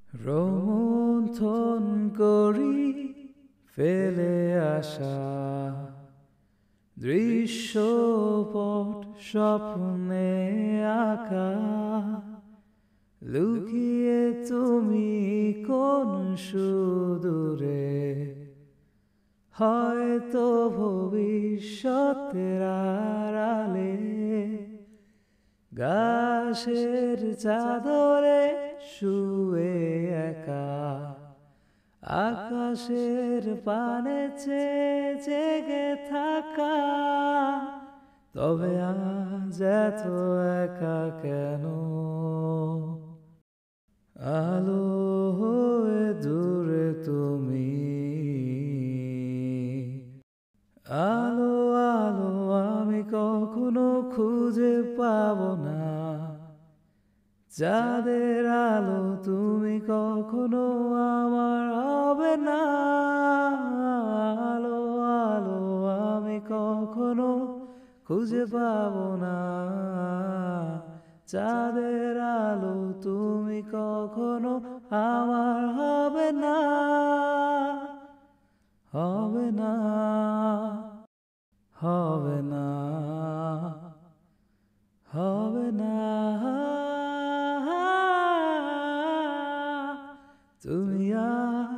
রোমন্থন করি ফেলে আসা দৃশ্যপট স্বপ্নে আঁকা, লুকিয়ে তুমি কোন সুদূরে, হয়তো ভবিষ্যতের আড়ালে। গাছের চাদরে শুয়ে একা, আকাশের পানে চেয়ে জেগে থাকা, তবে আজ এত একা কেন? আলো হয়ে দূরে তুমি, আলো আলো আমি কখনো খুঁজে পাবো না। যাদের আলো তুমি কখনো আমার হবে না। আলো আলো আমি কখনো খুঁজে পাবো না। যাদের আলো তুমি কখনো আমার হবে না, হবে না, হবে না, হবে না। তুমি আর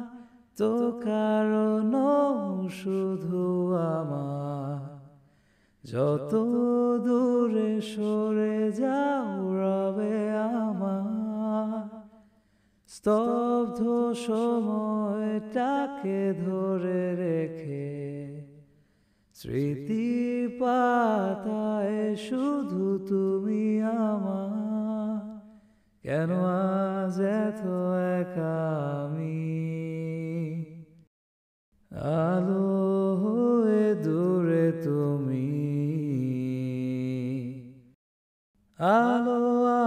তো কারণ শুধু আমার, যত দূরে সরে যাও রবে আমার। স্তব্ধ সময়টাকে ধরে রেখে স্মৃতি পাতায় শুধু তুমি আমার। কেন আজ এত একা আমি? আলো হয়ে দূরে তুমি, আলো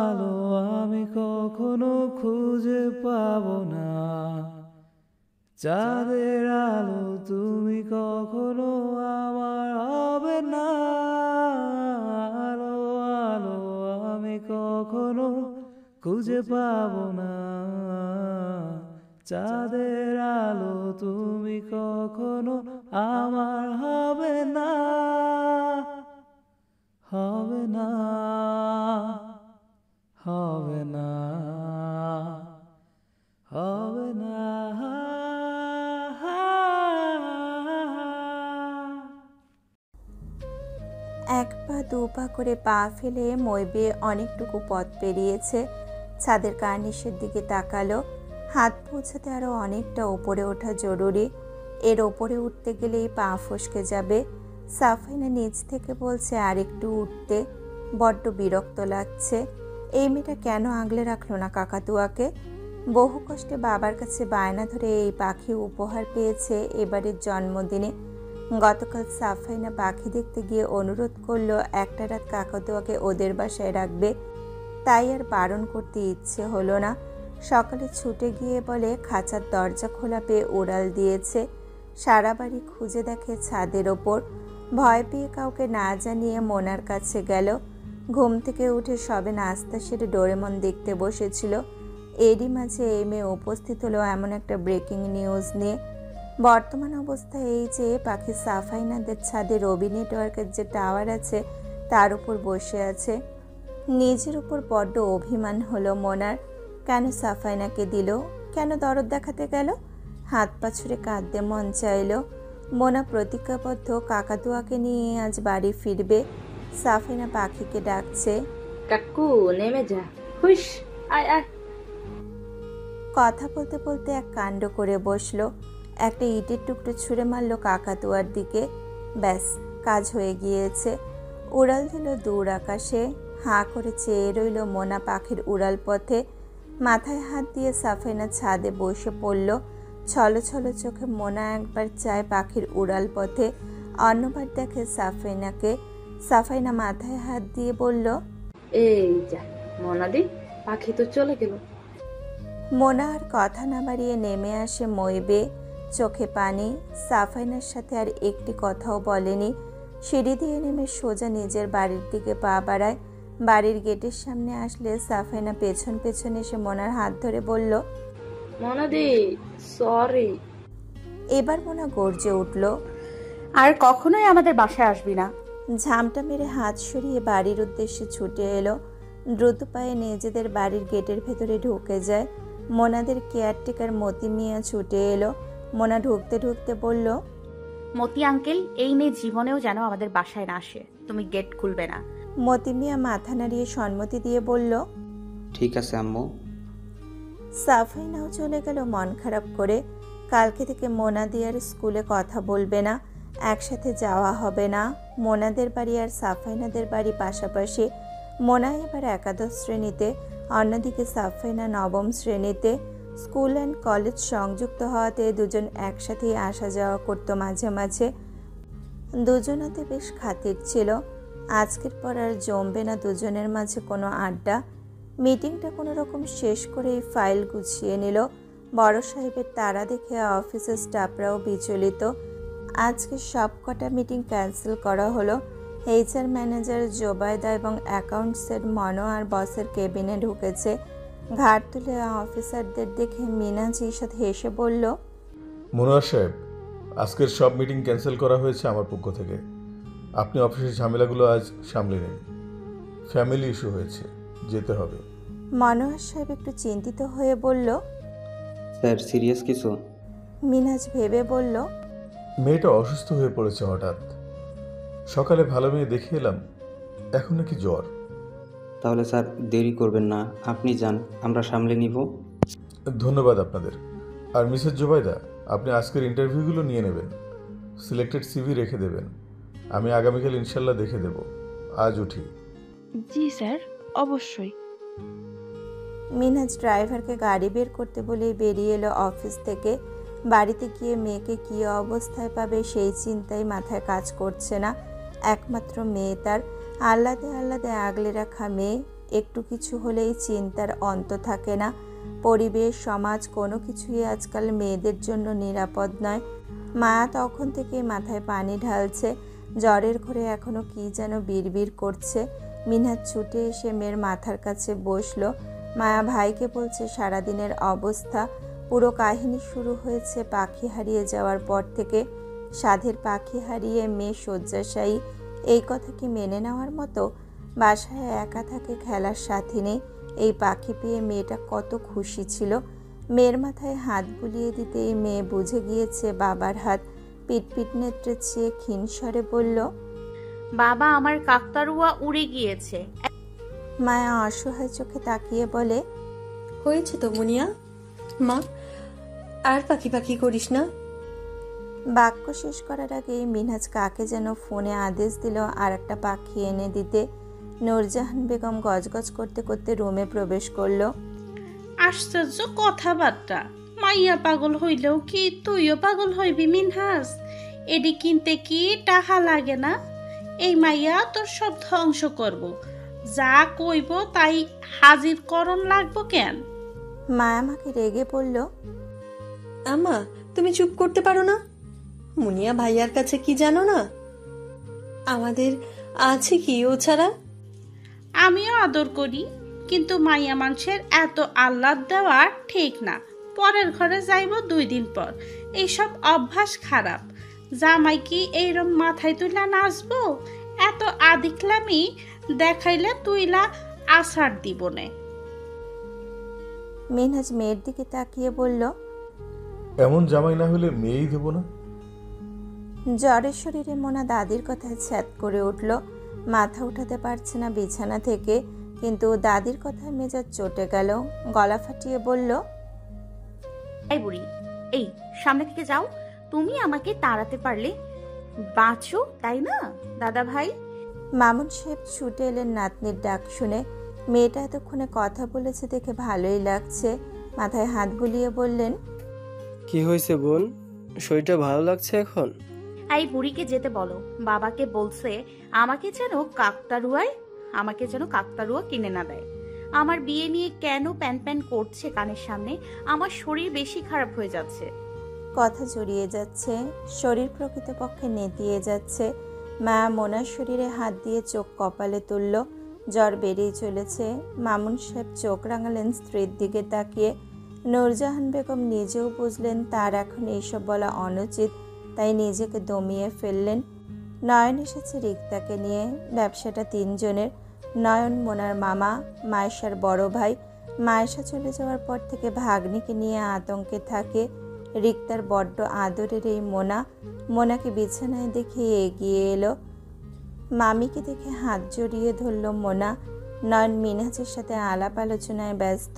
আলো আমি কখনো খুঁজে পাবো না। যাদের আলো তুমি কখনো আমার হবে না। আলো আলো আমি কখনো খুঁজে পাবো না। যাদের আলো তুমি কখনো আমার হবে না, হবে না, হবে না, হবে না। এক পা দু পা করে পা ফেলে মইবে অনেকটুকু পথ পেরিয়েছে। ছাদের কার্নিশের দিকে তাকালো। হাত পৌঁছাতে আরো অনেকটা ওপরে ওঠা জরুরি। এর ওপরে উঠতে গেলেই পা ফসকে যাবে। সাফাইনা নিচ থেকে বলছে আর একটু উঠতে, বড্ড বিরক্ত লাগছে। এই মেয়েটা কেন আগলে রাখলো না কাকাতুয়াকে? বহু কষ্টে বাবার কাছে বায়না ধরে এই পাখি উপহার পেয়েছে এবারের জন্মদিনে। গতকাল সাফাইনা পাখি দেখতে গিয়ে অনুরোধ করলো একটা রাত কাকাতুয়াকে ওদের বাসায় রাখবে। তাই আর বারণ করতে ইচ্ছে হলো না। সকালে ছুটে গিয়ে বলে খাঁচার দরজা খোলা পেয়ে উড়াল দিয়েছে। সারা বাড়ি খুঁজে দেখে ছাদের ওপর। ভয় পেয়ে কাউকে না জানিয়ে মোনার কাছে গেল। ঘুম থেকে উঠে সবে নাস্তা সেরে ডোরেমন দেখতে বসেছিল। এরই মাঝে এই মেয়ে উপস্থিত হলো এমন একটা ব্রেকিং নিউজ নিয়ে। বর্তমান অবস্থা এই যে পাখি সাফাইনাদের ছাদে রবি নেটওয়ার্কের যে টাওয়ার আছে তার উপর বসে আছে। নিজের উপর বড্ড অভিমান হলো মোনার। কেন সাফাইনাকে দিল? কেন দরদ দেখাতে গেল? হাত পা ছুঁড়ে কাঁদতে মন চাইল। মোনা প্রতিজ্ঞাবদ্ধ কাকাতুয়াকে নিয়ে আজ বাড়ি ফিরবে। সাফাইনা পাখিকে ডাকছে, কাকু নেমে যা, হুইস, আয় আয়। কথা বলতে বলতে এক কাণ্ড করে বসলো। একটা ইটের টুকরো ছুঁড়ে মারল কাকাতুয়ার দিকে। ব্যাস, কাজ হয়ে গিয়েছে। উড়াল দিল দূর আকাশে। হাঁ করে চেয়ে রইল মোনা পাখির উড়াল পথে। মাথায় হাত দিয়ে সাফাইনা ছাদে বসে পড়ল। ছলো ছলো চোখে মোনা একবার চায় পাখির উড়াল পথে, অন্যবার দেখে সাফাইনাকে। সাফাইনা মাথায় হাত দিয়ে বলল, এই যা মোনাদি, পাখি তো চলে গেল। মোনা আর কথা না বাড়িয়ে নেমে আসে মইবে, চোখে পানি। সাফাইনার সাথে আর একটি কথাও বলেনি। সিঁড়ি দিয়ে নেমে সোজা নিজের বাড়ির দিকে পা বাড়ায়। বাড়ির গেটের সামনে আসলে সাফাইনা পেছন পেছন এসে মোনার হাত ধরে বলল, মনাদি, সরি। এবার মোনা গর্জে উঠল। আর কখনোই আমাদের বাসায় আসবি না। ঝামটা মেরে হাত সরিয়ে বাড়ির উদ্দেশ্যে ছুটে এলো। দ্রুত পায়ে নিজেদের বাড়ির গেটের ভেতরে ঢুকে যায়। মোনাদের কেয়ারটেকার মতি মিয়া ছুটে এলো। মোনা ঢুকতে ঢুকতে বলল, মতি আঙ্কেল, এই মেয়ে জীবনেও যেন আমাদের বাসায় না আসে। তুমি গেট খুলবে না। মতি মিয়া মাথা নাড়িয়ে সম্মতি দিয়ে বলল, ঠিক আছে আম্মু। সাফাইনাও চলে গেল মন খারাপ করে। কালকে থেকে মোনাদি আর স্কুলে কথা বলবে না, একসাথে যাওয়া হবে না। মোনাদের বাড়ি আর সাফাইনাদের বাড়ি পাশাপাশি। মোনা এবার একাদশ শ্রেণীতে, অন্যদিকে সাফাইনা নবম শ্রেণীতে। স্কুল অ্যান্ড কলেজ সংযুক্ত হওয়াতে দুজন একসাথেই আসা যাওয়া করতো মাঝে মাঝে। দুজনাতে বেশ খাতির ছিল। আজকের পর আর জমবে না দুজনের মাঝে কোনো আড্ডা। মিটিংটা কোনো রকম শেষ করেই ফাইল গুছিয়ে নিল। বড় সাহেবের তাড়া দেখে অফিসের স্টাফরাও বিচলিত। আজকে সব কটা মিটিং ক্যান্সেল করা হলো। এইচআর ম্যানেজার জোবায়দা এবং অ্যাকাউন্টসের মনো আর বসের কেবিনে ঢুকেছে। ঘাট তুলে অফিসারদের দেখে মিনাজ ঈষৎ হেসে বলল, মনোয়ার সাহেব, আজকের সব মিটিং ক্যান্সেল করা হয়েছে আমার পক্ষ থেকে। আপনি অফিসের ঝামেলাগুলো আজ সামলে নিন। ফ্যামিলি ইস্যু হয়েছে, যেতে হবে। মনোয়ার সাহেব একটু চিন্তিত হয়ে বলল, স্যার সিরিয়াস কিছু? মিনাজ ভেবে বলল, মেয়েটা অসুস্থ হয়ে পড়েছে হঠাৎ। সকালে ভালো মেয়ে দেখে এলাম, এখন নাকি জ্বর। তাহলে স্যার দেরি করবেন না, আপনি যান, আমরা সামলে নিব। ধন্যবাদ আপনাদের। আর মিসেস জোবাইদা, আপনি আজকের ইন্টারভিউগুলো নিয়ে নেবেন, সিলেক্টেড সিভি রেখে দেবেন। আমি আগামীকাল ইনশাল্লাহ দেখে দেব। আজ উঠি। জি স্যার, অবশ্যই। মিনাজ ড্রাইভারকে গাড়ি বের করতে বলেই বেরিয়ে এলো অফিস থেকে। বাড়িতে গিয়ে মেয়েকে কী অবস্থায় পাবে সেই চিন্তাই মাথায় কাজ করছে না। একমাত্র মেয়ে তার, আহ্লাদে আহ্লাদে আগলে রাখা মেয়ে। একটু কিছু হলেই চিন্তার অন্ত থাকে না। পরিবেশ, সমাজ কোনো কিছুই আজকাল মেয়েদের জন্য নিরাপদ নয়। মায়া তখন থেকে মাথায় পানি ঢালছে। জ্বরের ঘরে এখনো কি যেন বিড়বিড় করছে। মিনাজ ছুটে এসে মেয়ের মাথার কাছে বসলো। মায়া ভাইকে বলছে সারাদিনের অবস্থা। পুরো কাহিনী শুরু হয়েছে পাখি হারিয়ে যাওয়ার পর থেকে। সাধের পাখি হারিয়ে মেয়ে শয্যাশায়ী, এই কথা কি মেনে নেওয়ার মতো? বাসায় একা থাকে, খেলার সাথী নেই। এই পাখি পেয়ে মেয়েটা কত খুশি ছিল। মেয়ের মাথায় হাত বুলিয়ে দিতেই মেয়ে বুঝে গিয়েছে বাবার হাত। পিটপিট নেত্রে চেয়ে ক্ষীণ স্বরে বলল, বাবা, আমার কাকতারুয়া উড়ে গিয়েছে। মায়া অসহায় চোখে তাকিয়ে বলে, হয়েছে তো মুনিয়া মা, আর পাখি পাখি করিস না। বাক্য শেষ করার আগেই মিনহাজ কাকে যেন ফোনে আদেশ দিল আর একটা পাখি এনে দিতে। নূরজাহান বেগম গজগজ করতে করতে রুমে প্রবেশ করলো। আশ্চর্য কথাবার্তা, মাইয়া পাগল হইলেও কি তুইও পাগল হইবি মিনহাস? এডি কিনতে কি টাকা লাগে না? এই মাইয়া তোর সব ধ্বংস করব। যা কইব তাই হাজির করণ লাগবো কেন? মায়া আমাকে রেগে পড়ল, আম্মা তুমি চুপ করতে পারো না? মুনিয়া ভাইয়ার কাছে কি জানো না? আমাদের আছে কি ও ছাড়া? আমিও আদর করি, কিন্তু মাইয়া মানুষের এত আহ্লাদ দেওয়া ঠিক না। পরের ঘরে যাইব 2 দিন পর। এইসব অভ্যাস খারাপ। জামাই কি এইরম মাথায় তুইলা নাচবো? এত আদিকলামি দেখাইলে তুইলা আছাড় দিব নে। মিনহাজ মেয়ের দিকে তাকিয়ে বলল, এমন জামাই না হলে মেয়েই দেব না। জ্বরের শরীরে মোনা দাদির কথায় ছ্যাদ করে উঠল। মাথা উঠাতে পারছে না বিছানা থেকে, কিন্তু দাদির কথায় মেজাজ চটে গেল। গলা ফাটিয়ে বলল, এই বুড়ি, এই সামনে থেকে যাও। তুমি আমাকে তাড়াতে পারলে বাঁচো, তাই না দাদা ভাই? মামুন সাহেব ছুটে এলেন নাতনির ডাক শুনে। মেয়েটা এতক্ষণে কথা বলেছে দেখে ভালোই লাগছে। মাথায় হাত বুলিয়ে বললেন, কি হয়েছে বোন, শরীরটা ভালো লাগছে এখন? এই বুড়িকে যেতে বলো। বাবাকে বলছে আমাকে যেন কাকতারুয়া কিনে না দেয়। আমার বিয়ে নিয়ে কেন প্যান প্যান করছে কানের সামনে? আমার শরীর বেশি খারাপ হয়ে যাচ্ছে। কথা জড়িয়ে যাচ্ছে, শরীর প্রকৃতপক্ষে নেতিয়ে যাচ্ছে। মায়া মোনার শরীরে হাত দিয়ে চোখ কপালে তুলল। জ্বর বেড়েই চলেছে। মামুন সাহেব চোখ রাঙালেন স্ত্রীর দিকে তাকিয়ে। নূরজাহান বেগম নিজেও বুঝলেন তার এখন এইসব বলা অনুচিত, তাই নিজেকে দমিয়ে ফেললেন। নয়ন এসেছে রিক্তাকে নিয়ে। ব্যবসাটা 3 জনের। নয়ন মোনার মামা, মায়েশার বড় ভাই। মায়েশা চলে যাওয়ার পর থেকে ভাগ্নিকে নিয়ে আতঙ্কে থাকে। রিক্তার বড্ড আদরের এই মোনাকে বিছানায় দেখে এগিয়ে এলো। মামিকে দেখে হাত জড়িয়ে ধরল মোনা। নয়ন মিনহাজের সাথে আলাপ আলোচনায় ব্যস্ত।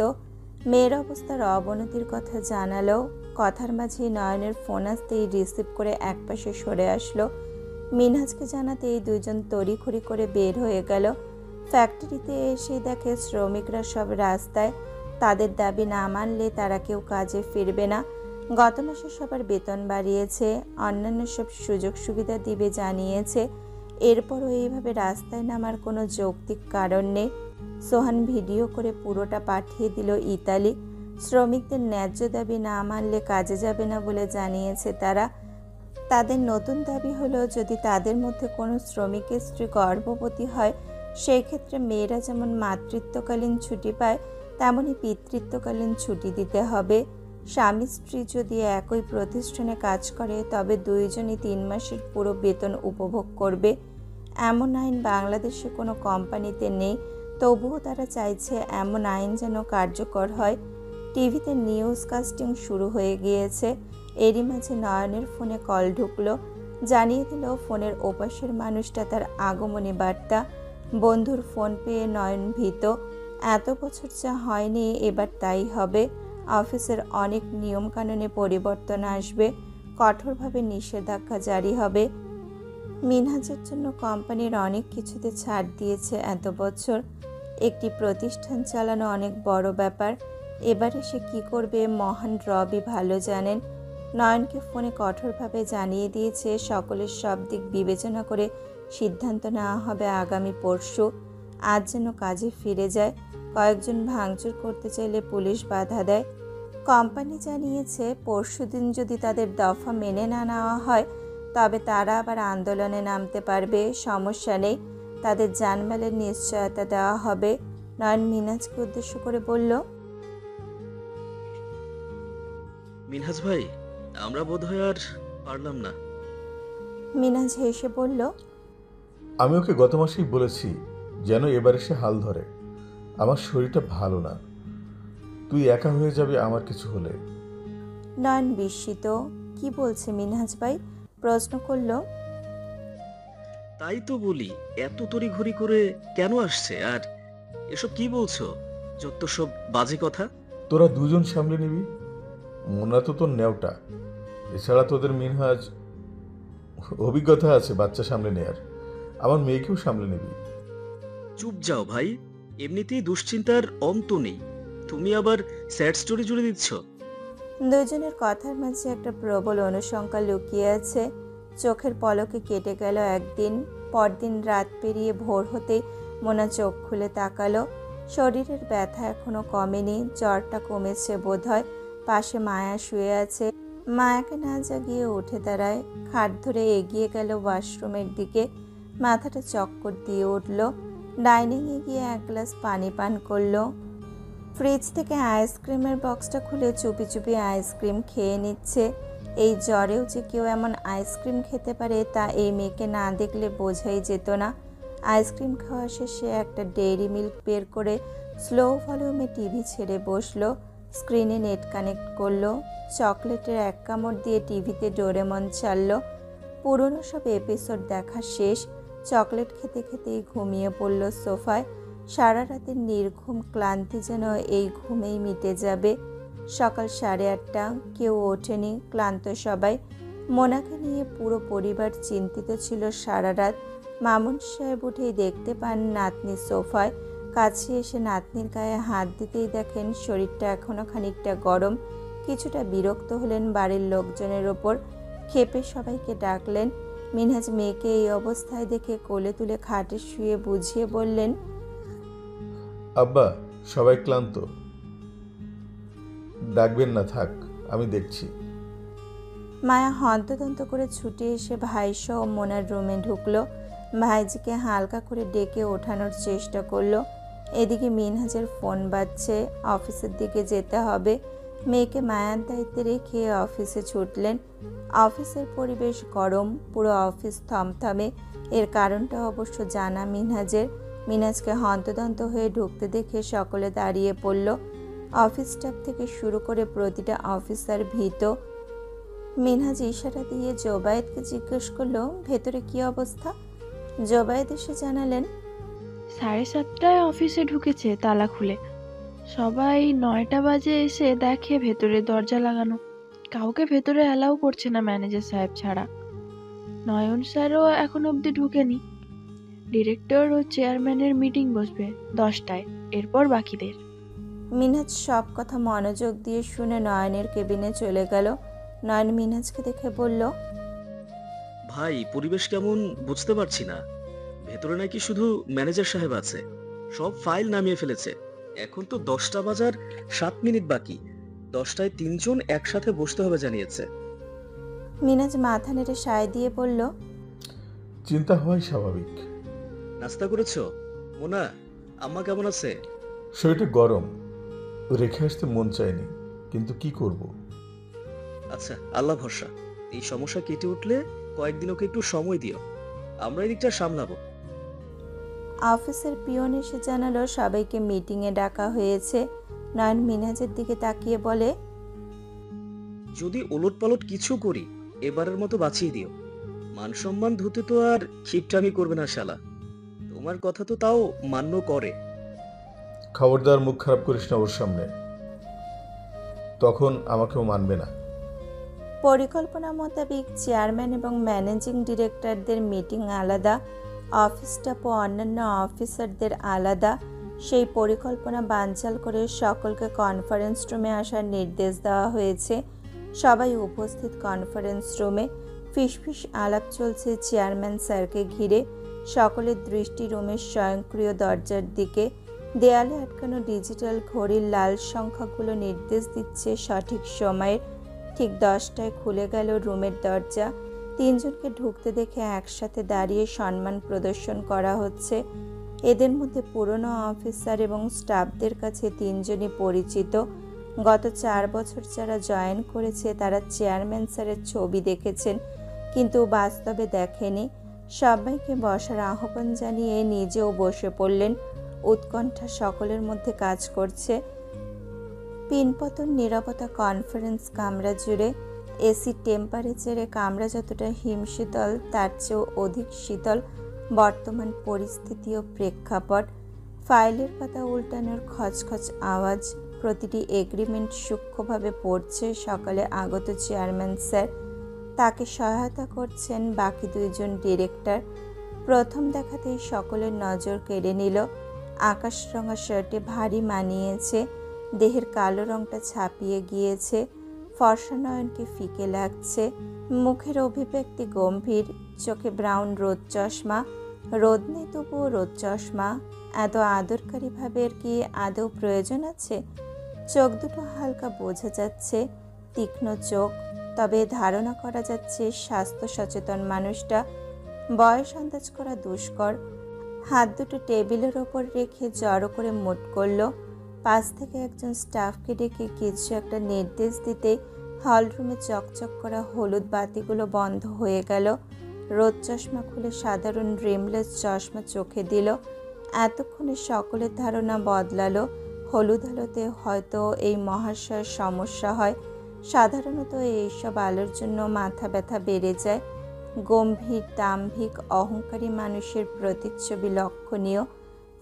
মেয়ের অবস্থার অবনতির কথা জানালো। কথার মাঝেই নয়নের ফোন আসতেই রিসিভ করে একপাশে সরে আসলো। মিনহাজকে জানাতে এই 2 জন তড়িঘড়ি করে বের হয়ে গেল। ফ্যাক্টরিতে এসে দেখে শ্রমিকরা সব রাস্তায়। তাদের দাবি না মানলে তারা কেউ কাজে ফিরবে না। গত মাসে সবার বেতন বাড়িয়েছে, অন্যান্য সব সুযোগ সুবিধা দিবে জানিয়েছে। এরপরও এইভাবে রাস্তায় নামার কোনো যৌক্তিক কারণ নেই। সোহান ভিডিও করে পুরোটা পাঠিয়ে দিল ইতালি। শ্রমিকদের ন্যায্য দাবি না মানলে কাজে যাবে না বলে জানিয়েছে তারা। তাদের নতুন দাবি হলো, যদি তাদের মধ্যে কোনো শ্রমিকের স্ত্রী গর্ভবতী হয়, সেই ক্ষেত্রে মেয়েরা যেমন মাতৃত্বকালীন ছুটি পায়, তেমনই পিতৃত্বকালীন ছুটি দিতে হবে। স্বামী স্ত্রী যদি একই প্রতিষ্ঠানে কাজ করে, তবে 2 জনই 3 মাসের পুরো বেতন উপভোগ করবে। এমন আইন বাংলাদেশে কোনো কোম্পানিতে নেই, তবুও তারা চাইছে এমন আইন যেন কার্যকর হয়। টিভিতে নিউজ কাস্টিং শুরু হয়ে গিয়েছে। এরই মাঝে নয়নের ফোনে কল ঢুকলো। জানিয়ে দিল ফোনের ওপাশের মানুষটা তার আগমনী বার্তা। বন্ধুর ফোন পেয়ে নয়ন ভীত। এত বছর যা হয়নি, এবার তাই হবে। অফিসের অনেক নিয়মকানুনে পরিবর্তন আসবে, কঠোরভাবে নিষেধাজ্ঞা জারি হবে। মিনহাজের জন্য কোম্পানির অনেক কিছুতে ছাড় দিয়েছে এত বছর। একটি প্রতিষ্ঠান চালানো অনেক বড় ব্যাপার। এবারে সে কী করবে মহান রবই ভালো জানেন। নয়নকে ফোনে কঠোরভাবে জানিয়ে দিয়েছে সকলের সব দিক বিবেচনা করে সিদ্ধান্ত নেওয়া হবে আগামী পরশু। আজ যেন কাজে ফিরে যায়। কয়েকজন ভাঙচুর করতে চাইলে পুলিশ বাধা দেয়। কোম্পানি জানিয়েছে পরশুদিন যদি তাদের দফা মেনে না নেওয়া হয়, তবে তারা আবার আন্দোলনে নামতে পারবে। সমস্যা নেই, তাদের জানমালের নিশ্চয়তা দেওয়া হবে। নয়ন মিনহাজকে উদ্দেশ্য করে বলল, মিনহাজ ভাই, আমরা বোধহয় আর পারলাম না। মিনহাজ হেসে বলল, আমি ওকে গত মাসেই বলেছি যেন এবার এসে হাল ধরে। আমার শরীরটা ভালো না, তুই একা হয়ে যাবে আমার কিছু হলে। নয়ন বিস্মিত। কি বলছে মিনহাজ ভাই? প্রশ্ন করল। তাই তো বলি, এত তড়িঘড়ি করে কেন আসছে? আর এসব কি বলছো? যত সব বাজে কথা। তোরা 2 জন সামলে নিবি। মোনা তো তোর নেওটা। এছাড়া তোদের মিনহাজ অভিজ্ঞতা আছে বাচ্চা সামলে নেয়ার। আমার মেয়েকেও সামলে নিবি। চুপ যাও ভাই, এমনিতেই দুশ্চিন্তার অন্ত নেই, তুমি আবার স্যাড স্টোরি জুড়ে দিচ্ছ। 2 জনের কথার মাঝে একটা প্রবল অনুশঙ্কা লুকিয়ে আছে। চোখের পলকে কেটে গেল একদিন। পরদিন রাত পেরিয়ে ভোর হতেই মোনা চোখ খুলে তাকালো। শরীরের ব্যথা এখনো কমেনি, জ্বরটা কমেছে বোধহয়। পাশে মায়া শুয়ে আছে। মায়াকে না জাগিয়ে উঠে দাঁড়ায়, খাট ধরে এগিয়ে গেল ওয়াশরুমের দিকে। মাথাটা চক্কর দিয়ে উঠল। ডাইনিংয়ে গিয়ে 1 গ্লাস পানি পান করলো। ফ্রিজ থেকে আইসক্রিমের বক্সটা খুলে চুপি চুপি আইসক্রিম খেয়ে নিচ্ছে। এই জ্বরেও যে কেউ এমন আইসক্রিম খেতে পারে, তা এই মেয়েকে না দেখলে বোঝাই যেত না। আইসক্রিম খাওয়া শেষে একটা ডেইরি মিল্ক বের করে স্লো ভলিউমে টিভি ছেড়ে বসলো। স্ক্রিনে নেট কানেক্ট করলো। চকলেটের 1 কামড় দিয়ে টিভিতে ডোরেমন চাললো। পুরনো সব এপিসোড দেখা শেষ। চকলেট খেতে খেতেই ঘুমিয়ে পড়ল সোফায়। সারা রাতের নির্ঘুম ক্লান্তি যেন এই ঘুমেই মিটে যাবে। সকাল 8:30, কেউ ওঠেনি, ক্লান্ত সবাই। মোনাকে নিয়ে পুরো পরিবার চিন্তিত ছিল সারা রাত। মামুন সাহেব উঠেই দেখতে পান নাতনি সোফায়। কাছে এসে নাতনির গায়ে হাত দিতেই দেখেন শরীরটা এখনো খানিকটা গরম। কিছুটা বিরক্ত হলেন বাড়ির লোকজনের ওপর। ক্ষেপে সবাইকে ডাকলেন। মিনহাজ মেয়েকে এই অবস্থায় দেখে কোলে তুলে খাটে শুয়ে বুঝিয়ে বললেন, আব্বা, সবাই ক্লান্ত, ডাকবেন না, থাক, আমি দেখছি। মায়া হন্তদন্ত করে ছুটে এসে ভাইসহ মোনার রুমে ঢুকলো। ভাইজিকে হালকা করে ডেকে ওঠানোর চেষ্টা করলো। এদিকে মিনহাজের ফোন বাজছে, অফিসের দিকে যেতে হবে। মেয়েকে মায়ার দায়িত্বে রেখে অফিসে ছুটলেন। অফিসের পরিবেশ গরম, পুরো অফিস থমথমে। এর কারণটা অবশ্য জানা মিনহাজের। মিনহাজকে হন্তদন্ত হয়ে ঢুকতে দেখে সকলে দাঁড়িয়ে পড়ল। অফিস স্টাফ থেকে শুরু করে প্রতিটা অফিসার ভীত। মিনহাজ ইশারা দিয়ে জোবায়েদকে জিজ্ঞেস করলো ভেতরে কি অবস্থা। জোবায়েদ এসে জানালেন 7:30টায় অফিসে ঢুকেছে তালা খুলে। সবাই 9টা বাজে এসে দেখে ভেতরে দরজা লাগানো, কাউকে ভেতরে অ্যালাউ করছে না ম্যানেজার সাহেব ছাড়া। নয়ন স্যারও এখন অবধি ঢুকেনি। ডিরেক্টর ও চেয়ারম্যানের মিটিং বসবে 10টায়, এরপর বাকিদের। মিনহাজ সব কথা মনোযোগ দিয়ে শুনে নয়নের কেবিনে চলে গেল। নয়ন মিনহাজকে দেখে বলল ভাই পরিবেশ কেমন বুঝতে পারছি না। ভেতরে নাকি শুধু ম্যানেজার সাহেব আছে, সব ফাইল নামিয়ে ফেলেছে। এখন তো 10টা বাজার 7 মিনিট বাকি, 10টায় 3 জন একসাথে বসতে হবে জানিয়েছে। মিনহাজ মাথা নেড়ে সায় দিয়ে বলল চিন্তা হওয়াই স্বাভাবিক। নাস্তা করেছো মোনা? আম্মা কেমন আছে? শরীরটা গরম, রেখে আসতে মন চায়নি, কিন্তু কি করব। আচ্ছা, আল্লাহ ভরসা। এই সমস্যা কেটে উঠলে কয়েকদিন ওকে একটু সময় দিও, আমরা এদিকটা সামলাবো। অফিসের পিয়ন এসে জানালো সবাইকে মিটিংয়ে ডাকা হয়েছে। নয়ন মিনহাজের দিকে তাকিয়ে বলে যদি ওলটপালট কিছু করি এবারের মতো বাঁচিয়ে দিও। মান সম্মান ধুতে তো আর খিপটামি করবে না শালা। তোমার কথা তো তাও মান্য করে। খবরদার মুখ খারাপ করিস না ওর সামনে, তখন আমাকেও মানবে না। পরিকল্পনা মোতাবেক চেয়ারম্যান এবং ম্যানেজিং ডিরেক্টরদের মিটিং আলাদা, অফিস স্টাফ ও অন্যান্য অফিসারদের আলাদা। সেই পরিকল্পনা বানচাল করে সকলকে কনফারেন্স রুমে আসার নির্দেশ দেওয়া হয়েছে। সবাই উপস্থিত কনফারেন্স রুমে। ফিসফিস আলাপ চলছে চেয়ারম্যান স্যারকে ঘিরে। সকলের দৃষ্টি রুমের স্বয়ংক্রিয় দরজার দিকে। দেয়ালে আটকানো ডিজিটাল ঘড়ির লাল সংখ্যাগুলো নির্দেশ দিচ্ছে সঠিক সময়ের। ঠিক 10টায় খুলে গেল রুমের দরজা। 3 জনকে ঢুকতে দেখে একসাথে দাঁড়িয়ে সম্মান প্রদর্শন করা হচ্ছে। এদের মধ্যে পুরনো অফিসার এবং স্টাফদের কাছে 3 জনই পরিচিত। গত 4 বছর যারা জয়েন করেছে তারা চেয়ারম্যান স্যারের ছবি দেখেছেন, কিন্তু বাস্তবে দেখেনি। সবাইকে বসার আহ্বান জানিয়ে নিজেও বসে পড়লেন। উৎকণ্ঠা সকলের মধ্যে কাজ করছে। পিনপতন নীরবতা কনফারেন্স কামরা জুড়ে। এসি টেম্পারেচারে কামরা যতটা হিমশীতল তার চেয়েও অধিক শীতল বর্তমান পরিস্থিতি ও প্রেক্ষাপট। ফাইলের পাতা উল্টানোর খচখচ আওয়াজ, প্রতিটি এগ্রিমেন্ট সূক্ষ্মভাবে পড়ছে সকালে আগত চেয়ারম্যান স্যার। তাকে সহায়তা করছেন বাকি 2 জন ডিরেক্টর। প্রথম দেখাতেই সকলের নজর কেড়ে নিল। আকাশরঙা শার্টে ভারী মানিয়েছে, দেহের কালো রংটা ছাপিয়ে গিয়েছে, ফর্সা নয়নকে ফিকে লাগছে। মুখের অভিব্যক্তি গম্ভীর, চোখে ব্রাউন রোদ চশমা। রোদ নেই তবুও রোদ চশমা। এত আদরকারীভাবে এর কি আদৌ প্রয়োজন আছে? চোখ দুটো হালকা বোঝা যাচ্ছে, তীক্ষ্ণ চোখ, তবে ধারণা করা যাচ্ছে স্বাস্থ্য সচেতন মানুষটা। বয়স আন্দাজ করা দুষ্কর। হাত দুটো টেবিলের ওপর রেখে জড়ো করে মুট করল। পাশ থেকে একজন স্টাফকে ডেকে কিছু একটা নির্দেশ দিতে হলরুমে চকচক করা হলুদ বাতিগুলো বন্ধ হয়ে গেল। রোদ চশমা খুলে সাধারণ রিমলেস চশমা চোখে দিল। এতক্ষণে সকলের ধারণা বদলালো। হলুদ আলোতে হয়তো এই মহাশয়ের সমস্যা হয়। সাধারণত এইসব আলোর জন্য মাথা ব্যথা বেড়ে যায়। গম্ভীর, দাম্ভিক, অহংকারী মানুষের প্রতিচ্ছবি লক্ষণীয়।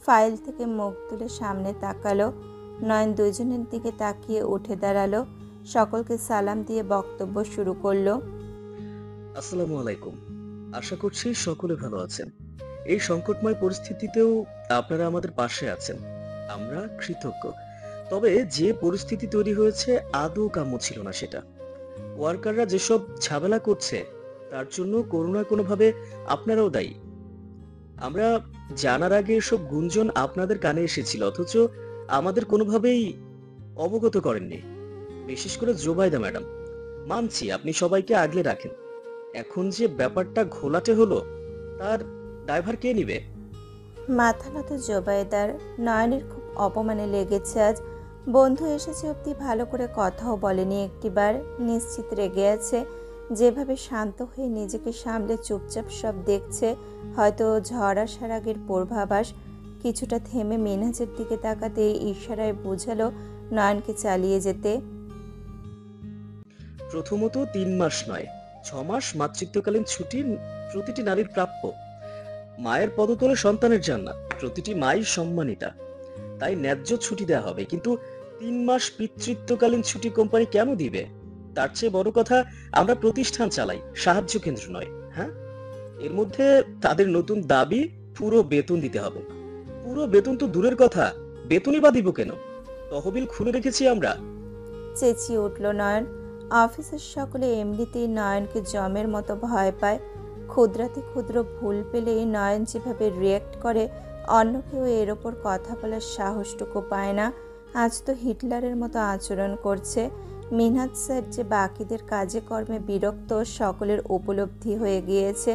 ফাইল থেকে মুখ তুলে সামনে তাকালো। নয়ন 2 জনের দিকে তাকিয়ে উঠে দাঁড়ালো। সকলকে সালাম দিয়ে বক্তব্য শুরু করলো। আসসালামু আলাইকুম। আশা করছি সকলে ভালো আছেন। এই সংকটময় পরিস্থিতিতেও আপনারা আমাদের পাশে আছেন, আমরা কৃতজ্ঞ। তবে যে পরিস্থিতি তৈরি হয়েছে আদৌ কাম্য ছিল না সেটা। ওয়ার্কাররা যেসব ঝামেলা করছে তার জন্য কোনো না কোনোভাবে আপনারাও দায়ী। আমরা জানার আগে এসব গুঞ্জন আপনাদের কানে এসেছিল, অথচ আমাদের কোনোভাবেই অবগত করেননি। বিশেষ করে জোবাইদা ম্যাডাম। মানছি আপনি সবাইকে আগলে রাখেন, এখন যে ব্যাপারটা ঘোলাটে হলো তার দায়ভার কে নিবে? মাথা নত জোবাইদার। নয়নের খুব অপমানে লেগেছে আজ। বন্ধু এসেছে অবধি ভালো করে কথাও বলেনি একটিবার। নিশ্চিত রেগে আছে। যেভাবে শান্ত হয়ে নিজেকে সামলে চুপচাপ সব দেখছে, হয়তো ঝড় আসার আগের পূর্বাভাস। কিছুটা থেমে মিনহাজের দিকে তাকাতে ইশারায় বোঝালো নয়নকে চালিয়ে যেতে। প্রথমত 3 মাস নয়, 6 মাস মাতৃত্বকালীন ছুটি প্রতিটি নারীর প্রাপ্য। মায়ের পদতলে সন্তানের জান্নাত, প্রতিটি মাই সম্মানিতা, তাই ন্যায্য ছুটি দেওয়া হবে। কিন্তু 3 মাস পিতৃত্বকালীন ছুটি কোম্পানি কেন দিবে? তার চেয়ে বড় কথা, আমরা প্রতিষ্ঠান চালাই, সাহায্য কেন্দ্র নয়। হ্যাঁ, এর মধ্যে তাদের নতুন দাবি পুরো বেতন দিতে হবে। পুরো বেতন তো দূরের কথা, বেতনই বা দিব কেন? তহবিল খুলে রেখেছি আমরা। চেঁচিয়ে উঠল নয়ন। অফিসের সকলে এমনিতেই নয়নকে জমের মতো ভয় পায়। ক্ষুদ্রাতি ক্ষুদ্র ভুল পেলেই নয়ন যেভাবে রিয়েক্ট করে, অন্য কেউ এর ওপর কথা বলার সাহসটুকু পায় না। আজ তো হিটলারের মতো আচরণ করছে। মিনহাজ স্যার যে বাকিদের কাজে কর্মে বিরক্ত, সকলের উপলব্ধি হয়ে গিয়েছে।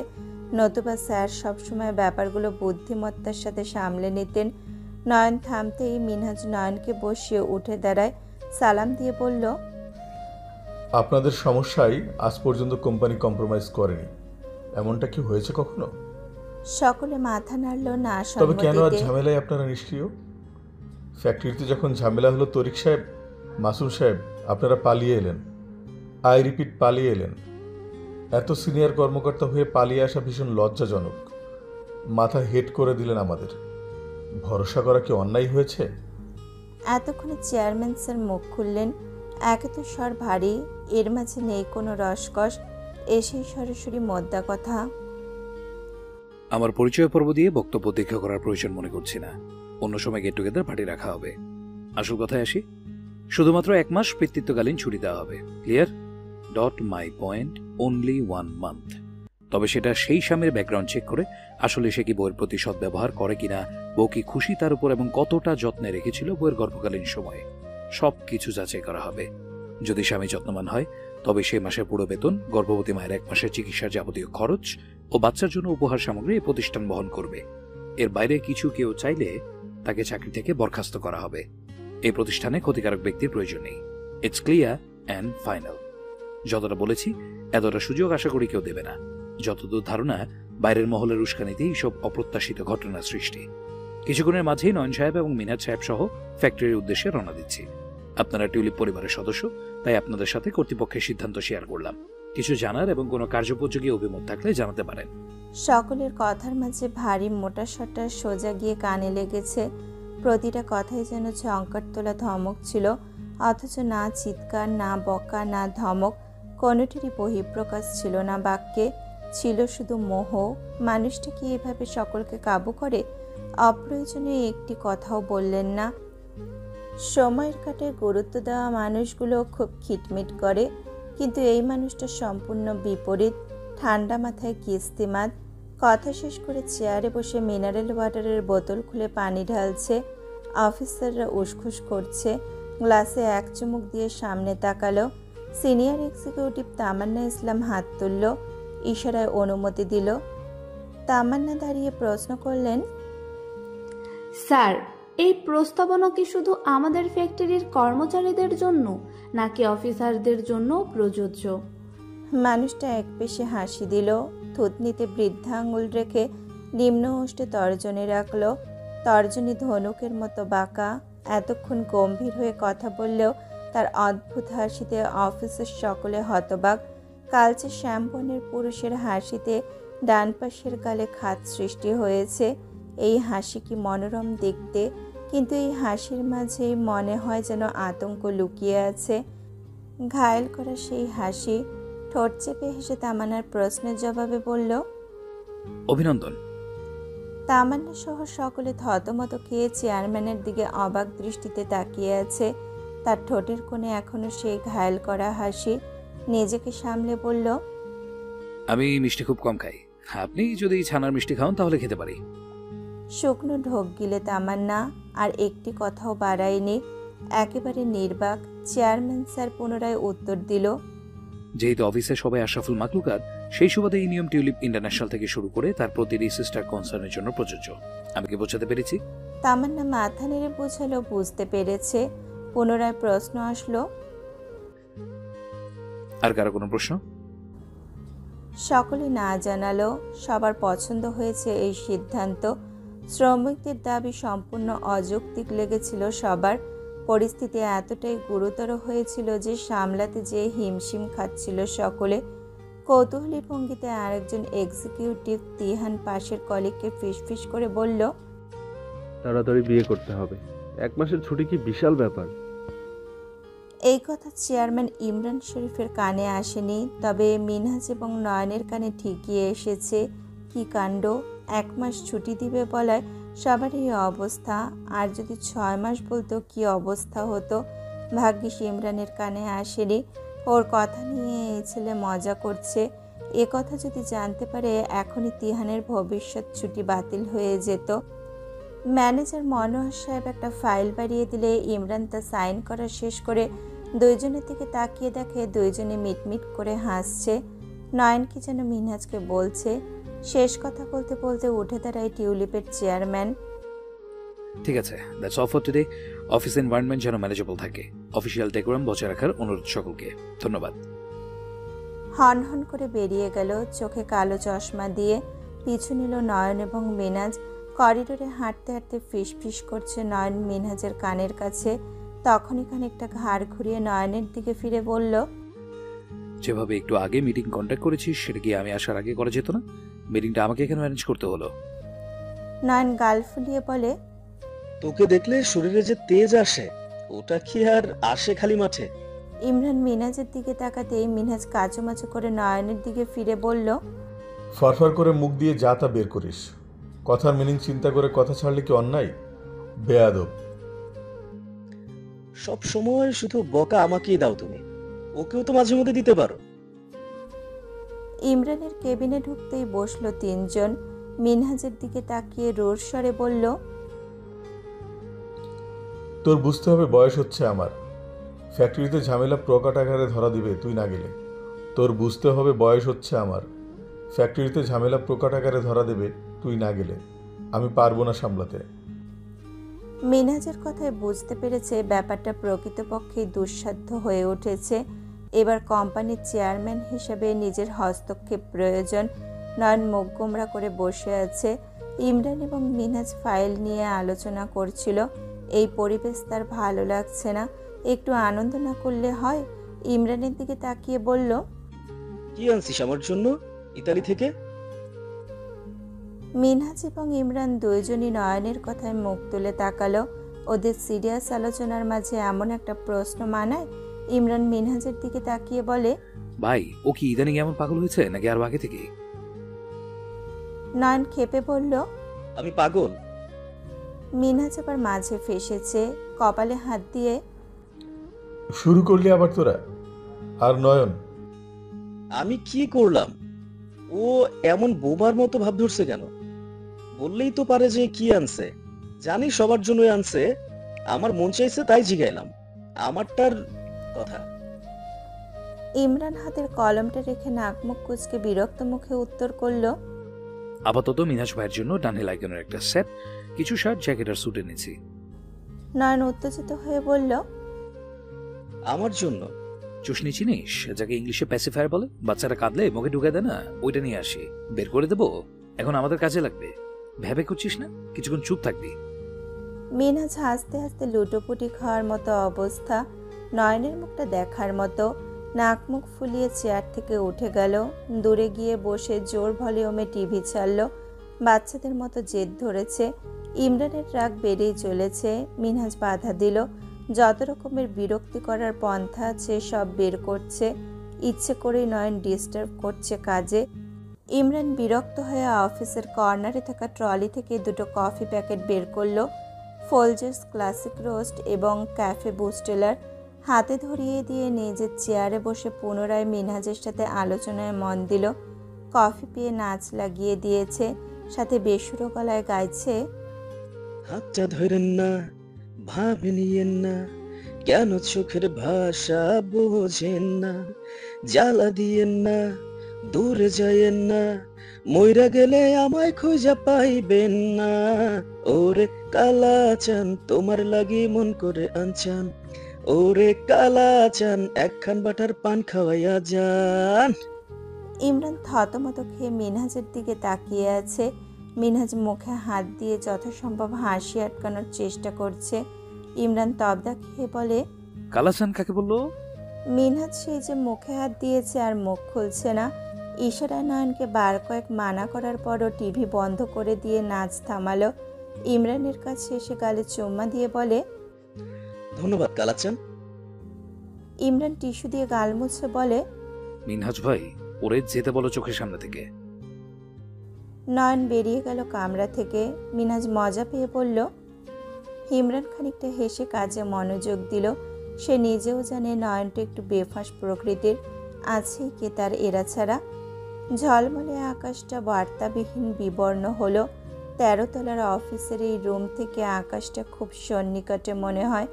নতুবা স্যার সবসময় ব্যাপারগুলো বুদ্ধিমত্তার সাথে সামলে নিতেন। নয়ন থামতেই মিনহাজ নয়নকে বসিয়ে উঠে দাঁড়ায়, সালাম দিয়ে বলল, আপনাদের সমস্যায় আজ পর্যন্ত কোম্পানি কম্প্রোমাইজ করেনি, এমনটা কি হয়েছে কখনো? সকলে মাথা নাড়ল না তবে কেন আজ সম্মতিতে। ঝামেলায় আপনারা নিষ্ক্রিয়? ফ্যাক্টরিতে যখন ঝামেলা হলো তরিক সাহেব, মাসুম সাহেব, আপনারা পালিয়ে এলেন। আই রিপিট, পালিয়ে এলেন। এত সিনিয়র কর্মকর্তা হয়ে পালিয়ে আসা ভীষণ লজ্জাজনক। মাথা হেট করে দিলেন আমাদের। ভরসা করা কি অন্যায় হয়েছে? এতক্ষণে চেয়ারম্যান স্যার মুখ খুললেন। একে তো স্বর ভারী, এর মাঝে নেই কোনো রসকস। এসেই সরাসরি মোদ্দা কথা। আমার পরিচয় পর্ব দিয়ে বক্তব্য দীর্ঘ করার প্রয়োজন মনে করছি না। অন্য সময় গেট টুগেদার পার্টি রাখা হবে। আসল কথায় আসি, শুধুমাত্র 1 মাস পিতৃত্বকালীন ছুটি দেওয়া হবে। Clear? Dot my point, only 1 month. তবে সেটা সেই স্বামীর ব্যাকগ্রাউন্ড চেক করে, আসলে সে কি বউয়ের প্রতি সদ্ব্যবহার করে কিনা, বউ কি খুশি তার উপর এবং কতটা যত্নে রেখেছিল বউয়ের গর্ভকালীন সময়ে, সব কিছু যাচাই করা হবে। যদি স্বামী যত্নবান হয়, তবে সেই মাসের পুরো বেতন, গর্ভবতী মায়ের 1 মাসের চিকিৎসার যাবতীয় খরচ ও বাচ্চার জন্য উপহার সামগ্রী এই প্রতিষ্ঠান বহন করবে। এর বাইরে কিছু কেউ চাইলে তাকে চাকরি থেকে বরখাস্ত করা হবে। এই প্রতিষ্ঠানে ক্ষতিকারক ব্যক্তির প্রয়োজন নেই। It's clear and final. যতটা বলেছি, এতটা সুযোগ আশা করি কেউ দেবে না। যতদূর ধারণা, বাইরের মহলের উস্কানিতেই সব অপ্রত্যাশিত ঘটনার সৃষ্টি। কিছুক্ষণের মাঝেই নয়ন সাহেব এবং মিনহাজ সাহেব সহ ফ্যাক্টরির উদ্দেশ্যে রওনা দিচ্ছি। আপনারা টিউলিপ পরিবারের সদস্য, তাই আপনাদের সাথে কর্তৃপক্ষের সিদ্ধান্ত শেয়ার করলাম। কিছু জানার এবং কোনো কার্যোপযোগী অভিমত থাকলে জানাতে পারেন। সকলের কথার মাঝে ভারী মোটা সটা সোজা গিয়ে কানে লেগেছে। প্রতিটা কথাই যেন ঝঙ্কার তোলা ধমক ছিল, অথচ না চিৎকার, না বকা, না ধমক, কোনোটিরই বহিঃপ্রকাশ ছিল না বাক্যে। ছিল শুধু মোহ। মানুষটা কি এভাবে সকলকে কাবু করে? অপ্রয়োজনীয় একটি কথাও বললেন না। সময়ের কাটে গুরুত্ব দেওয়া মানুষগুলো খুব খিটমিট করে, কিন্তু এই মানুষটা সম্পূর্ণ বিপরীত। ঠান্ডা মাথায় কিস্তিমাত। কথা শেষ করে চেয়ারে বসে মিনারেল ওয়াটারের বোতল খুলে পানি ঢালছে। অফিসাররা উসখুস করছে। গ্লাসে 1 চুমুক দিয়ে সামনে তাকালো। সিনিয়র এক্সিকিউটিভ তামান্না ইসলাম হাত তুলল, ইশারায় অনুমতি দিল। তামান্না দাঁড়িয়ে প্রশ্ন করলেন, স্যার, এই প্রস্তাবনা কি শুধু আমাদের ফ্যাক্টরির কর্মচারীদের জন্য নাকি অফিসারদের জন্য প্রযোজ্য? মানুষটা একপেশে হাসি দিল। থুতনিতে বৃদ্ধা আঙুল রেখে নিম্ন ওষ্ঠে তর্জনী রাখল। তর্জনী ধনুকের মতো বাঁকা। এতক্ষণ গম্ভীর হয়ে কথা বললেও তার অদ্ভুত হাসিতে অফিসের সকলে হতবাক। কালচে শ্যামবর্ণের পুরুষের হাসিতে ডান পাশের গালে খাত সৃষ্টি হয়েছে। এই হাসি কি মনোরম দেখতে, কিন্তু এই হাসির মাঝেই মনে হয় যেন আতঙ্ক লুকিয়ে আছে। ঘায়েল করা সেই হাসি। ঠোঁট চেপে হেসে তামান্নার প্রশ্নের জবাবে বলল, অভিনন্দন। তামান্না সহ সকলে থতমত খেয়ে চেয়ারম্যানের দিকে অবাক দৃষ্টিতে তাকিয়ে আছে। তার ঠোঁটের কোণে এখনো সেই ঘায়েল করা হাসি। নিজেকে সামলে বলল, আমি মিষ্টি খুব কম খাই। আপনি যদি ছানার মিষ্টি খান তাহলে খেতে পারি। শুকনো ঢোক গিলে তামান্না আর একটি কথাও বাড়ায়নি। একেবারে নির্বাক। চেয়ারম্যান স্যার পুনরায় উত্তর দিল, যেহেতু অফিসে সবাই আশরাফুল মাকলুকাত, সেই সুবাদে এই নিয়ম টিউলিপ ইন্টারন্যাশনাল থেকে শুরু করে তার প্রতিটি সিস্টার কনসার্নের জন্য প্রযোজ্য। আমি কি বোঝাতে পেরেছি? তামান্না মাথা নেড়ে বোঝালো বুঝতে পেরেছে। পুনরায় প্রশ্ন আসলো। আর কারো কোনো প্রশ্ন? সকলে না জানালো। সবার পছন্দ হয়েছে এই সিদ্ধান্ত। শ্রমিকদের দাবি সম্পূর্ণ অযৌক্তিক লেগেছিল সবার। পরিস্থিতি এতটাই গুরুতর হয়েছিল যে সামলাতে যেয়ে হিমশিম খাচ্ছিল সকলে। কৌতূহলী ভঙ্গিতে আরেকজন এক্সিকিউটিভ তিহান পাশের কলিগকে ফিসফিস করে বলল, তাড়াতাড়ি বিয়ে করতে হবে, 1 মাসের ছুটি কি বিশাল ব্যাপার। এই কথা চেয়ারম্যান ইমরান শরীফের কানে আসেনি, তবে মিনহাজ এবং নয়নের কানে ঠিকই এসেছে। কি কাণ্ড! 1 মাস ছুটি দিবে বলায় সবার এই অবস্থা। আর যদি 6 মাস বলতো কি অবস্থা হতো। ভাগ্যিস ইমরানের কানে আসেনি। ওর কথা নিয়ে এই ছেলে মজা করছে। এ কথা যদি জানতে পারে এখনই তিহানের ভবিষ্যৎ ছুটি বাতিল হয়ে যেত। ম্যানেজার মনোহর সাহেব একটা ফাইল বাড়িয়ে দিলে ইমরান তা সাইন করা শেষ করে দুইজনের দিকে তাকিয়ে দেখে দুইজনে মিটমিট করে হাসছে। নয়ন কি যেন মিনহাজকে বলছে। শেষ কথা বলতে বলতে উঠে দাঁড়ায় টিউলিপের চেয়ারম্যান। ঠিক আছে, that's all for today. Office environment যেন ম্যানেজেবল থাকে। অফিসিয়াল ডেকোরাম বজায় রাখার অনুরোধ সকলকে। ধন্যবাদ। হন হন করে বেরিয়ে গেল, চোখে কালো চশমা দিয়ে। পিছু নিল নয়ন এবং মিনহাজ। করিডোরে হাঁটতে হাঁটতে ফিস ফিস করছে নয়ন মিনহাজের কানের কাছে। তখনই খানিকটা ঘাড় ঘুরিয়ে নয়নের দিকে ফিরে বলল, যেভাবে একটু আগে মিটিং কন্ট্যাক্ট করেছিস সেটা কি আমি আসার আগে করা যেত না? মিটিংটা আমাকে কেন ম্যানেজ করতে হলো? নয়ন গাল ফুলিয়ে বলে, তোকে দেখলে শরীরে যে তেজ আসে, ওটা কি আর আসে খালি মাঠে? ইমরান মিনহাজের দিকে তাকাতেই মিনহাজ কাচুমাচু করে নয়নের দিকে ফিরে বলল, ফারফার করে মুখ দিয়ে যা তা বের করিস। কথার মিনিং চিন্তা করে কথা ছাড়লে কি অন্যায়? বেয়াদব। সব সময় শুধু বকা আমাকেই দাও তুমি, ওকেও তো মাঝে মধ্যে দিতে পারো। ইমরানের কেবিনে ঢুকতেই বসলো 3 জন। মিনহাজের দিকে তাকিয়ে রোর স্বরে বলল, তোর বুঝতে হবে বয়স হচ্ছে আমার। ফ্যাক্টরিতে ঝামেলা প্রকাট আকারে ধরা দিবে তুই না গেলে। তোর বুঝতে হবে বয়স হচ্ছে আমার। ফ্যাক্টরিতে ঝামেলা প্রকাট আকারে ধরা দেবে তুই না গেলে। আমি পারবো না সামলাতে। মিনহাজের কথায় বুঝতে পেরেছে ব্যাপারটা প্রকৃতপক্ষেই দুঃসাধ্য হয়ে উঠেছে। এবার কোম্পানির চেয়ারম্যান হিসেবে নিজের হস্তক্ষেপ প্রয়োজন। নয়ন মুখ গোমরা করে বসে আছে। ইমরান এবং মিনহাজ ফাইল নিয়ে আলোচনা করছিল। এই পরিবেশ তার ভালো লাগছে না। একটু আনন্দ না করলে হয়। ইমরানের দিকে তাকিয়ে বলল, কি আনছিস আমার জন্য ইতালি থেকে? মিনহাজ এবং ইমরান দুইজনই নয়নের কথায় মুখ তুলে তাকালো। ওদের সিরিয়াস আলোচনার মাঝে এমন একটা প্রশ্ন মানায়। ইমরান মিনহাজের দিকে তাকিয়ে বলে, ভাই, ও কি ইদানিং এমন পাগল হয়েছে নাকি আর আগে থেকে? নয়ন ক্ষেপে বলল, আমি পাগল? মিনহাজ আবার মাঝে ফেসেছে, কপালে হাত দিয়ে, শুরু করলি আবার তোরা? আর নয়ন, আমি কি করলাম? ও এমন বোবার মতো ভাব ধরছে কেন? বললেই তো পারে যে কি আনছে। জানি সবার জন্যই আনছে, আমার মন চাইছে তাই জিগাইলাম। আমারটার কথা। ইমরান হাতের কলমটা রেখে নাক মুখ কুচকে বিরক্ত মুখে উত্তর করল, আপাতত মিনহাজ ভাইয়ের জন্য ডানে লাইকনের একটা সেট, কিছু শার্ট, জ্যাকেট আর স্যুট এনেছি। নয়ন উত্তেজিত হয়ে বলল, আমার জন্য? চুষনি চিনিস, যাকে ইংলিশে প্যাসিফায়ার বলে? বাচ্চারা কাঁদলে মুখে ঢুকে দেয় না, ওইটা নিয়ে আসি। বের করে দেবো? এখন আমাদের কাজে লাগবে। ভেবে করছিস না? কিছুক্ষণ চুপ থাকবি। মিনহাজ হাসতে হাসতে লুটোপুটি খাওয়ার মতো অবস্থা। নয়নের মুখটা দেখার মতো। নাক মুখ ফুলিয়ে চেয়ার থেকে উঠে গেল। দূরে গিয়ে বসে জোর ভলিউমে টিভি চালল। বাচ্চাদের মতো জেদ ধরেছে। ইমরানের রাগ বেড়েই চলেছে। মিনহাজ বাধা দিল। যত রকমের বিরক্তি করার পন্থা আছে সব বের করছে। ইচ্ছে করেই নয়ন ডিস্টার্ব করছে কাজে। ইমরান বিরক্ত হয়ে অফিসের কর্নারে থাকা ট্রলি থেকে 2টো কফি প্যাকেট বের করলো। ফোলজার্স ক্লাসিক রোস্ট এবং ক্যাফে বুস্টেলার হাতে ধরিয়ে দিয়ে নিজের চেয়ারে বসে পুনরায় মিনহাজের সাথে আলোচনায় মন দিল। কফি পেয়ে নাচ লাগিয়ে দিয়েছে, সাথে বেসুরো গলায় গাইছে, হাতটা ধরেন না, ভাবে নিয়েন না, কেন চোখের ভাষা বোঝেন না, জ্বালা দিয়েন না, দূরে যাইয়েন না, মইরা গেলে আমায় খুঁজা পাইবেন না, ওরে কালা চান তোমার লাগি মন করে আনচান, ওরে কালাচান একখান বাটার পান খাওয়াইয়া যান। ইমরান থতমত খেয়ে মিনহাজের দিকে তাকিয়ে আছে। মিনহাজ মুখে হাত দিয়ে যথাসম্ভব হাসি আটকানোর চেষ্টা করছে। ইমরান তবদা খেয়ে বলে, কালাচান কাকে বললো? মিনহাজ সেই যে মুখে হাত দিয়েছে আর মুখ খুলছে না। ইশারা নয়নকে বার কয়েক মানা করার পরও টিভি বন্ধ করে দিয়ে নাচ থামালো। ইমরানের কাছে এসে গালে চুম্মা দিয়ে বলে, ধন্যবাদ কালাচান। ইমরান টিস্যু দিয়ে গাল মুছে বলে, মিনহাজ ভাই, ওরে যেতে বলো চোখের সামনে থেকে। নয়ন বেরিয়ে গেল কামরা থেকে। মিনহাজ মজা পেয়ে বলল। ইমরান খানিকটা হেসে কাজে মনোযোগ দিল। সে নিজেও জানে নয়নটা একটু বেফাঁস প্রকৃতির, আছেই কে তার এরা ছাড়া। ঝলমলে আকাশটা বার্তাবিহীন বিবর্ণ হলো। 13 তলার অফিসের এই রুম থেকে আকাশটা খুব সন্নিকটে মনে হয়।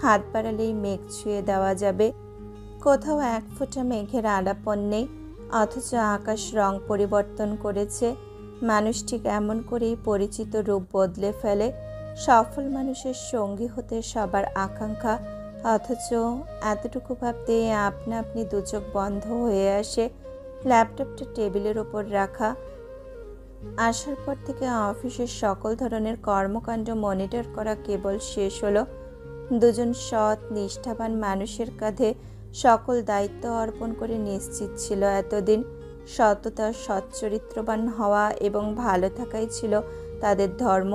হাত বাড়ালেই মেঘ ছুঁয়ে দেওয়া যাবে। কোথাও এক ফোঁটা মেঘের আলাপন নেই, অথচ আকাশ রং পরিবর্তন করেছে। মানুষ ঠিক এমন করেই পরিচিত রূপ বদলে ফেলে। সফল মানুষের সঙ্গী হতে সবার আকাঙ্ক্ষা, অথচ এতটুকু ভাবতে আপনা আপনি দু চোখ বন্ধ হয়ে আসে। ল্যাপটপটা টেবিলের ওপর রাখা। আসার পর থেকে অফিসের সকল ধরনের কর্মকাণ্ড মনিটর করা কেবল শেষ হলো। দুজন সৎ নিষ্ঠাবান মানুষের কাঁধে সকল দায়িত্ব অর্পণ করে নিশ্চিত ছিল এতদিন। সততা, সচ্চরিত্রবান হওয়া এবং ভালো থাকাই ছিল তাদের ধর্ম।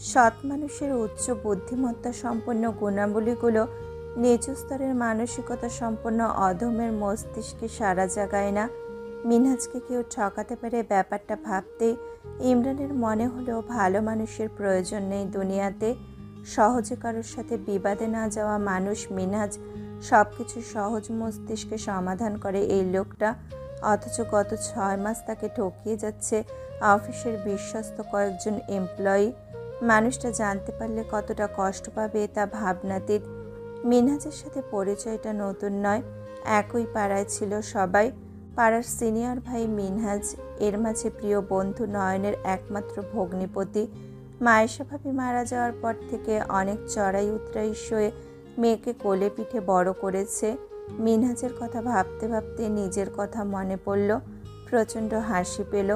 সৎ মানুষের উচ্চ বুদ্ধিমত্তা সম্পন্ন গুণাবলীগুলো নিচু স্তরের মানসিকতা সম্পন্ন অধমের মস্তিষ্কে সাড়া জাগায় না। মিনহাজকে কেউ ঠকাতে পারে ব্যাপারটা ভাবতেই ইমরানের মনে হলো ভালো মানুষের প্রয়োজন নেই দুনিয়াতে। সহজে কারোর সাথে বিবাদে না যাওয়া মানুষ মিনহাজ। সব কিছু সহজ মস্তিষ্কে সমাধান করে এই লোকটা, অথচ গত 6 মাস তাকে ঠকিয়ে যাচ্ছে অফিসের বিশ্বস্ত কয়েকজন এমপ্লয়ি। মানুষটা জানতে পারলে কতটা কষ্ট পাবে তা ভাবনাতীত। মিনহাজের সাথে পরিচয়টা নতুন নয়, একই পাড়ায় ছিল সবাই। পাড়ার সিনিয়র ভাই মিনহাজ, এর মাঝে প্রিয় বন্ধু নয়নের একমাত্র ভগ্নিপতি। মায়েশা ভাবি মারা যাওয়ার পর থেকে অনেক চড়াই উতরাই সয়ে মেয়েকে কোলে পিঠে বড় করেছে। মিনহাজের কথা ভাবতে ভাবতে নিজের কথা মনে পড়ল। প্রচণ্ড হাসি পেল।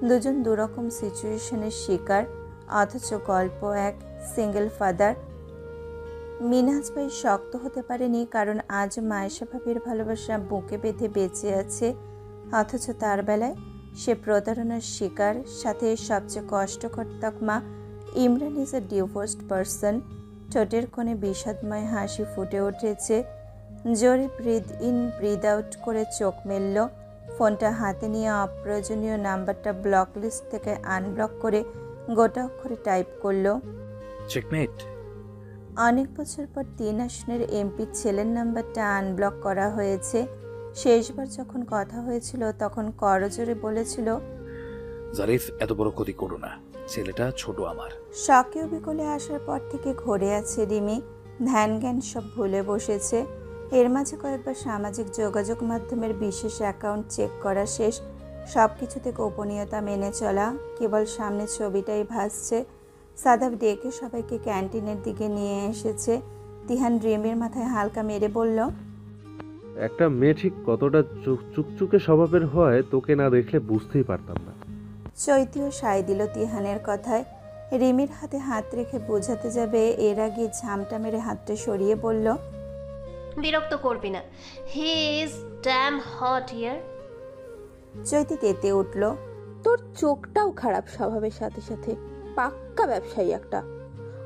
দুজন দুরকম সিচুয়েশনের শিকার, অথচ গল্প এক। Single father. মিনহাজ ভাই শক্ত হতে পারেনি, কারণ আজ মায়েশা ভাবির ভালোবাসা বুকে বেঁধে বেঁচে আছে, অথচ তার বেলায় সে প্রতারণার শিকার। সাথে সবচেয়ে কষ্টকর তকমা, Imran is a divorced person. ঠোঁটের কোণে বিষাদময় হাসি ফুটে উঠেছে। জোরে ব্রিদ ইন ব্রিদ আউট করে চোখ মেলল। ফোনটা হাতে নিয়ে অপ্রয়োজনীয় নাম্বারটা ব্লক লিস্ট থেকে আনব্লক করে গোটা অক্ষরে টাইপ করলো, চেকমেট। অনেক বছর পর 3 আসনের এমপির ছেলের নাম্বারটা আনব্লক করা হয়েছে। শেষবার যখন কথা হয়েছিল তখন করজোরে বলেছিল, জারিফ, এত বড় ক্ষতি করো না, ছেলেটা ছোট আমার। শখেও বিকলে আসার পর থেকে ঘরে আছে রিমি। ধ্যান জ্ঞান সব ভুলে বসেছে। এর মাঝে কয়েকবার সামাজিক যোগাযোগ মাধ্যমের বিশেষ অ্যাকাউন্ট চেক করা শেষ। সব কিছুতে গোপনীয়তা মেনে চলা, কেবল সামনে ছবিটাই ভাসছে। সাদাব ডেকে সবাইকে ক্যান্টিনের দিকে নিয়ে এসেছে। তিহান রিমির মাথায় হালকা মেরে বলল, একটা মেয়ে ঠিক কতটা চুকচুকে স্বভাবের হয় তোকে না দেখলে বুঝতেই পারতাম না। চৈতিও সায় দিল তিহানের কথায়। রিমির হাতে হাত রেখে বোঝাতে যাবে, এর আগে ঝামটা মেরে হাতটা সরিয়ে বলল, বিরক্ত করবি না, he is damn hot here. Chaiti তেতে উঠল, তোর চোখটাও খারাপ স্বভাবের সাথে সাথে, পাক্কা ব্যবসায়ী একটা।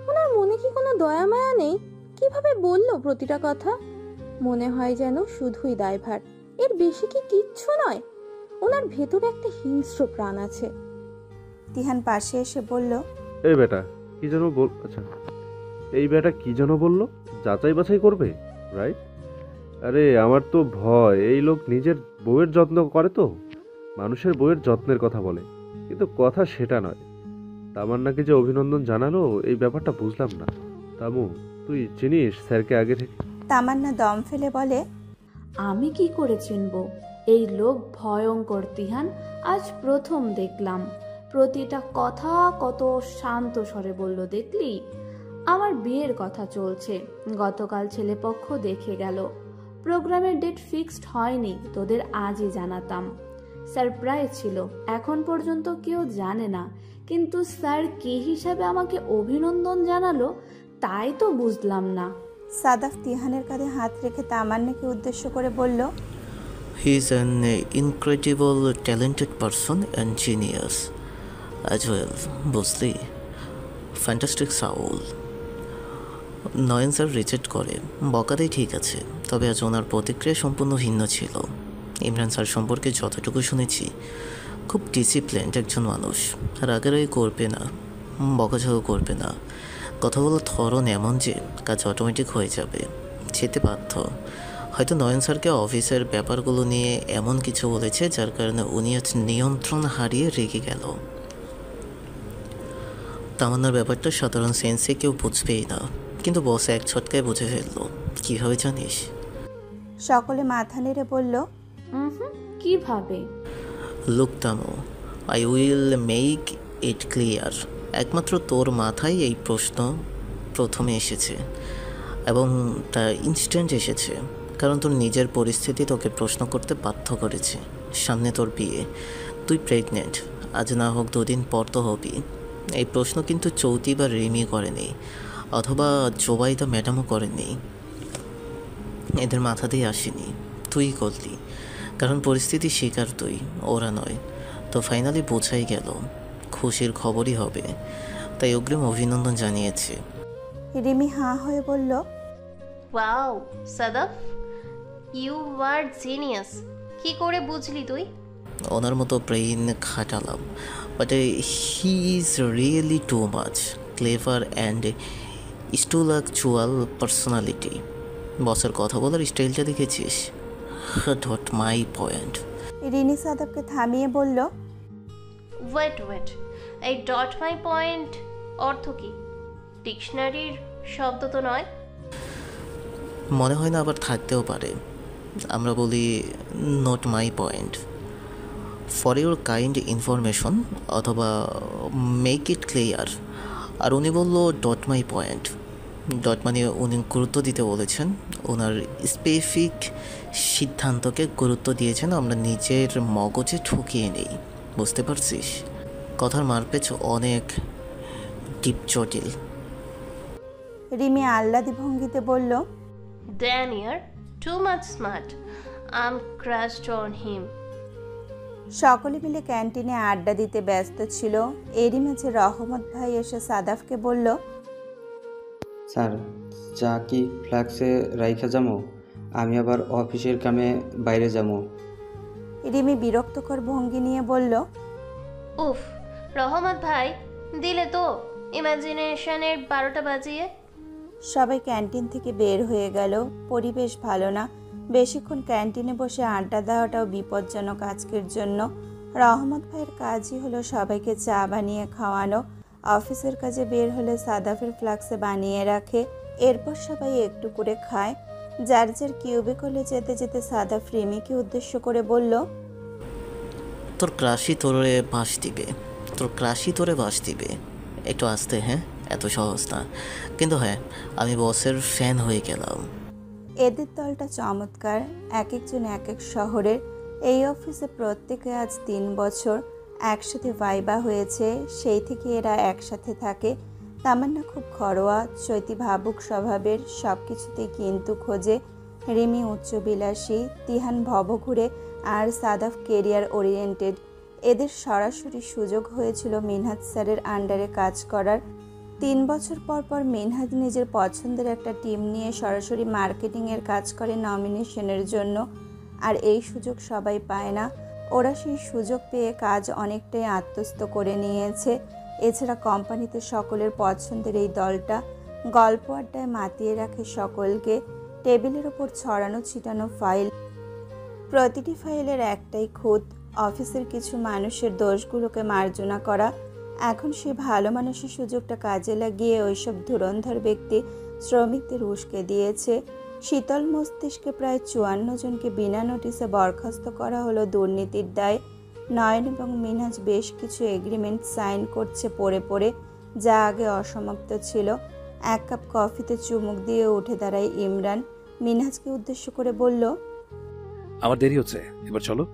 ওনার মনে কি কোনো দয়া মায়া নেই? কিভাবে বলল প্রতিটা কথা? মনে হয় যেন শুধুই দায়ভার, এর বেশি কি কিচ্ছু নয়। ওনার ভেতরে একটা হিংস্র প্রাণ আছে। তিহান পাশে এসে বলল, এই বেটা কি যেন আচ্ছা এই বেটা কি যেন বললো, যাচাই বাছাই করবে, রাইট? আরে আমার তো ভয়, এই লোক নিজের বউয়ের যত্ন করে তো, মানুষের বউয়ের যত্নের কথা বলে, কিন্তু কথা সেটা নয়। তামান্নাকে যে অভিনন্দন জানালো, এই ব্যাপারটা বুঝলাম না। তামু, তুই চিনিস স্যারকে আগে থেকে? তামান্না দম ফেলে বলে, আমি কি করে চিনব? এই লোক ভয়ঙ্কর তিহান, আজ প্রথম দেখলাম। প্রতিটা কথা কত শান্ত স্বরে বলল দেখলি? আমার বিয়ের কথা চলছে। গতকাল ছেলেপক্ষ দেখে গেল। প্রোগ্রামের ডেট ফিক্সড হয়নি, তোদের আজই জানাতাম। সারপ্রাইজ ছিল, এখন পর্যন্ত কেউ জানে না। কিন্তু স্যার কি হিসাবে আমাকে অভিনন্দন জানালো তাই তো বুঝলাম না। সাদাফ তিহানের কাঁধে হাত রেখে তামান্নাকে উদ্দেশ্য করে বলল, He is an incredible talented person and genius as well, বুঝলি? Fantastic soul. Nayan sir reject করে, বকাতেই ঠিক আছে, তবে আজ ওনার প্রতিক্রিয়া সম্পূর্ণ ভিন্ন ছিল। ইমরান স্যার সম্পর্কে যতটুকু শুনেছি, খুব ডিসিপ্লিনড একজন মানুষ, রাগারাগি করবে না, বকাঝকা করবে না, কথা বলার ধরন এমন যে কাজ অটোমেটিক হয়ে যাবে, যেতে বাধ্য। হয়তো নয়ন স্যারকে অফিসের ব্যাপারগুলো নিয়ে এমন কিছু বলেছে যার কারণে উনি আজ নিয়ন্ত্রণ হারিয়ে রেগে গেল। তামান্নার ব্যাপারটা সাধারণ সেন্সে কেউ বুঝবেই না, কিন্তু বস এক ছটকায় বুঝে ফেললো। কীভাবে জানিস? সকলে মাথা নেড়ে বলল, কিভাবে? লুক তামো, I will make it clear. একমাত্র তোর মাথায় এই প্রশ্ন প্রথমে এসেছে, এবং তা ইনস্ট্যান্ট এসেছে, কারণ তোর নিজের পরিস্থিতি তোকে প্রশ্ন করতে বাধ্য করেছে। সামনে তোর বিয়ে, তুই প্রেগনেন্ট, আজ না হোক 2 দিন পর তো হবি। এই প্রশ্ন কিন্তু চৌতি বা রিমি করেনি, অথবা জোবাইদা ম্যাডামও করেনি, এদের মাথা দিয়ে আসেনি, তুই করলি, কারণ পরিস্থিতি শিকার তুই, ওরা নয়। তো ফাইনালি বোঝাই গেল খুশির খবরই হবে, তাই অগ্রিম অভিনন্দন জানিয়েছে। রিমি হাঁ হয়ে বলল, wow Sadaf, you are genius. কি করে বুঝলি তুই? ওনার মতো ব্রেইন খাটালাম, but he is really too much clever and intellectual personality. বসের কথা বলার স্টাইলটা দেখেছিস? Got my point. রিনি সাদাফকে থামিয়ে বলল, ওয়েট, এই ডট মাই পয়েন্ট অর্থ কি? ডিকশনারির শব্দ তো নয়। মনে হয় না, আবার থাকতেও পারে। আমরা বলি not my point, for your kind information, অথবা মেক ইট ক্লিয়ার। আর উনি বলল ডট মাই পয়েন্ট। ডট মানে উনি গুরুত্ব দিতে বলেছেন, ওনার স্পেসিফিক সিদ্ধান্তকে গুরুত্ব দিয়েছেন, আমরা নিজের মগজে ঠুকিয়ে নেই। বুঝতে পারছিস? কথার মারপেচ অনেক ডিপ জটিল। রিমি আহ্লাদি ভঙ্গিতে বলল, Damn, you're too much smart. I'm crushed on him. সকলে মিলে ক্যান্টিনে আড্ডা দিতে ব্যস্ত ছিল। এরই মাঝে রহমত ভাই এসে সাদাফকে বলল, স্যার, চা কি ফ্ল্যাক্সে রাইখা যামো? আমি আবার অফিসের কামে বাইরে যাবো। রিমি বিরক্তকর ভঙ্গি নিয়ে বলল, উফ রহমত ভাই, দিলে তো ইমাজিনেশনের 12টা বাজিয়ে। সবাই ক্যান্টিন থেকে বের হয়ে গেল। পরিবেশ ভালো না, বেশিক্ষণ ক্যান্টিনে বসে আড্ডা দেওয়াটাও বিপজ্জনক আজকের জন্য। রহমত ভাইয়ের কাজই হলো সবাইকে চা বানিয়ে খাওয়ানো। অফিসের কাজে বের হলে সাদাফের ফ্লাক্সে বানিয়ে রাখে, এরপর সবাই একটু করে খায়। যার যার কিউবিকলে যেতে যেতে সাদাফ রিমিকে উদ্দেশ্য করে বলল, তোর ক্রাশই তোরে বাস দিবে, একটু আসতে। হ্যাঁ, এত সহজ না, কিন্তু হ্যাঁ, আমি বসের ফ্যান হয়ে গেলাম। এদের দলটা চমৎকার, এক একজন এক এক শহরের। এই অফিসে প্রত্যেকে আজ 3 বছর একসাথে ভাইবা হয়েছে, সেই থেকে এরা একসাথে থাকে। তামান্না খুব ঘরোয়া, চৈতি ভাবুক স্বভাবের, সব কিছুতেই কিন্তু খোঁজে। রিমি উচ্চবিলাসী, তিহান ভবঘুরে, আর সাদাফ কেরিয়ার ওরিয়েন্টেড। এদের সরাসরি সুযোগ হয়েছিল মিনহাজ স্যারের আন্ডারে কাজ করার। 3 বছর পর পর মিনহাজ নিজের পছন্দের একটা টিম নিয়ে সরাসরি মার্কেটিংয়ের কাজ করে নমিনেশনের জন্য। আর এই সুযোগ সবাই পায় না, ওরা সেই সুযোগ পেয়ে কাজ অনেকটাই আত্মস্থ করে নিয়েছে। এছাড়া কোম্পানিতে সকলের পছন্দের এই দলটা গল্প আড্ডায় মাতিয়ে রাখে সকলকে। টেবিলের ওপর ছড়ানো ছিটানো ফাইল, প্রতিটি ফাইলের একটাই খুঁত, অফিসের কিছু মানুষের দোষগুলোকে মার্জনা করা। এখন সে ভালো মানুষের সুযোগটা কাজে লাগিয়ে ওইসব ধুরন্ধর ব্যক্তি শ্রমিকদের উস্কে দিয়েছে। শীতল মস্তিষ্কে প্রায় 54 জনকে বিনা নোটিশে বরখাস্ত করা হলো দুর্নীতির দায়ে। নয়ন এবং মিনহাজ বেশ কিছু এগ্রিমেন্ট সাইন করছে পড়ে, যা আগে অসমাপ্ত ছিল। এক কাপ কফিতে চুমুক দিয়ে উঠে দাঁড়ায় ইমরান। মিনহাজকে উদ্দেশ্য করে বলল, আমার দেরি হচ্ছে, এবার চলো।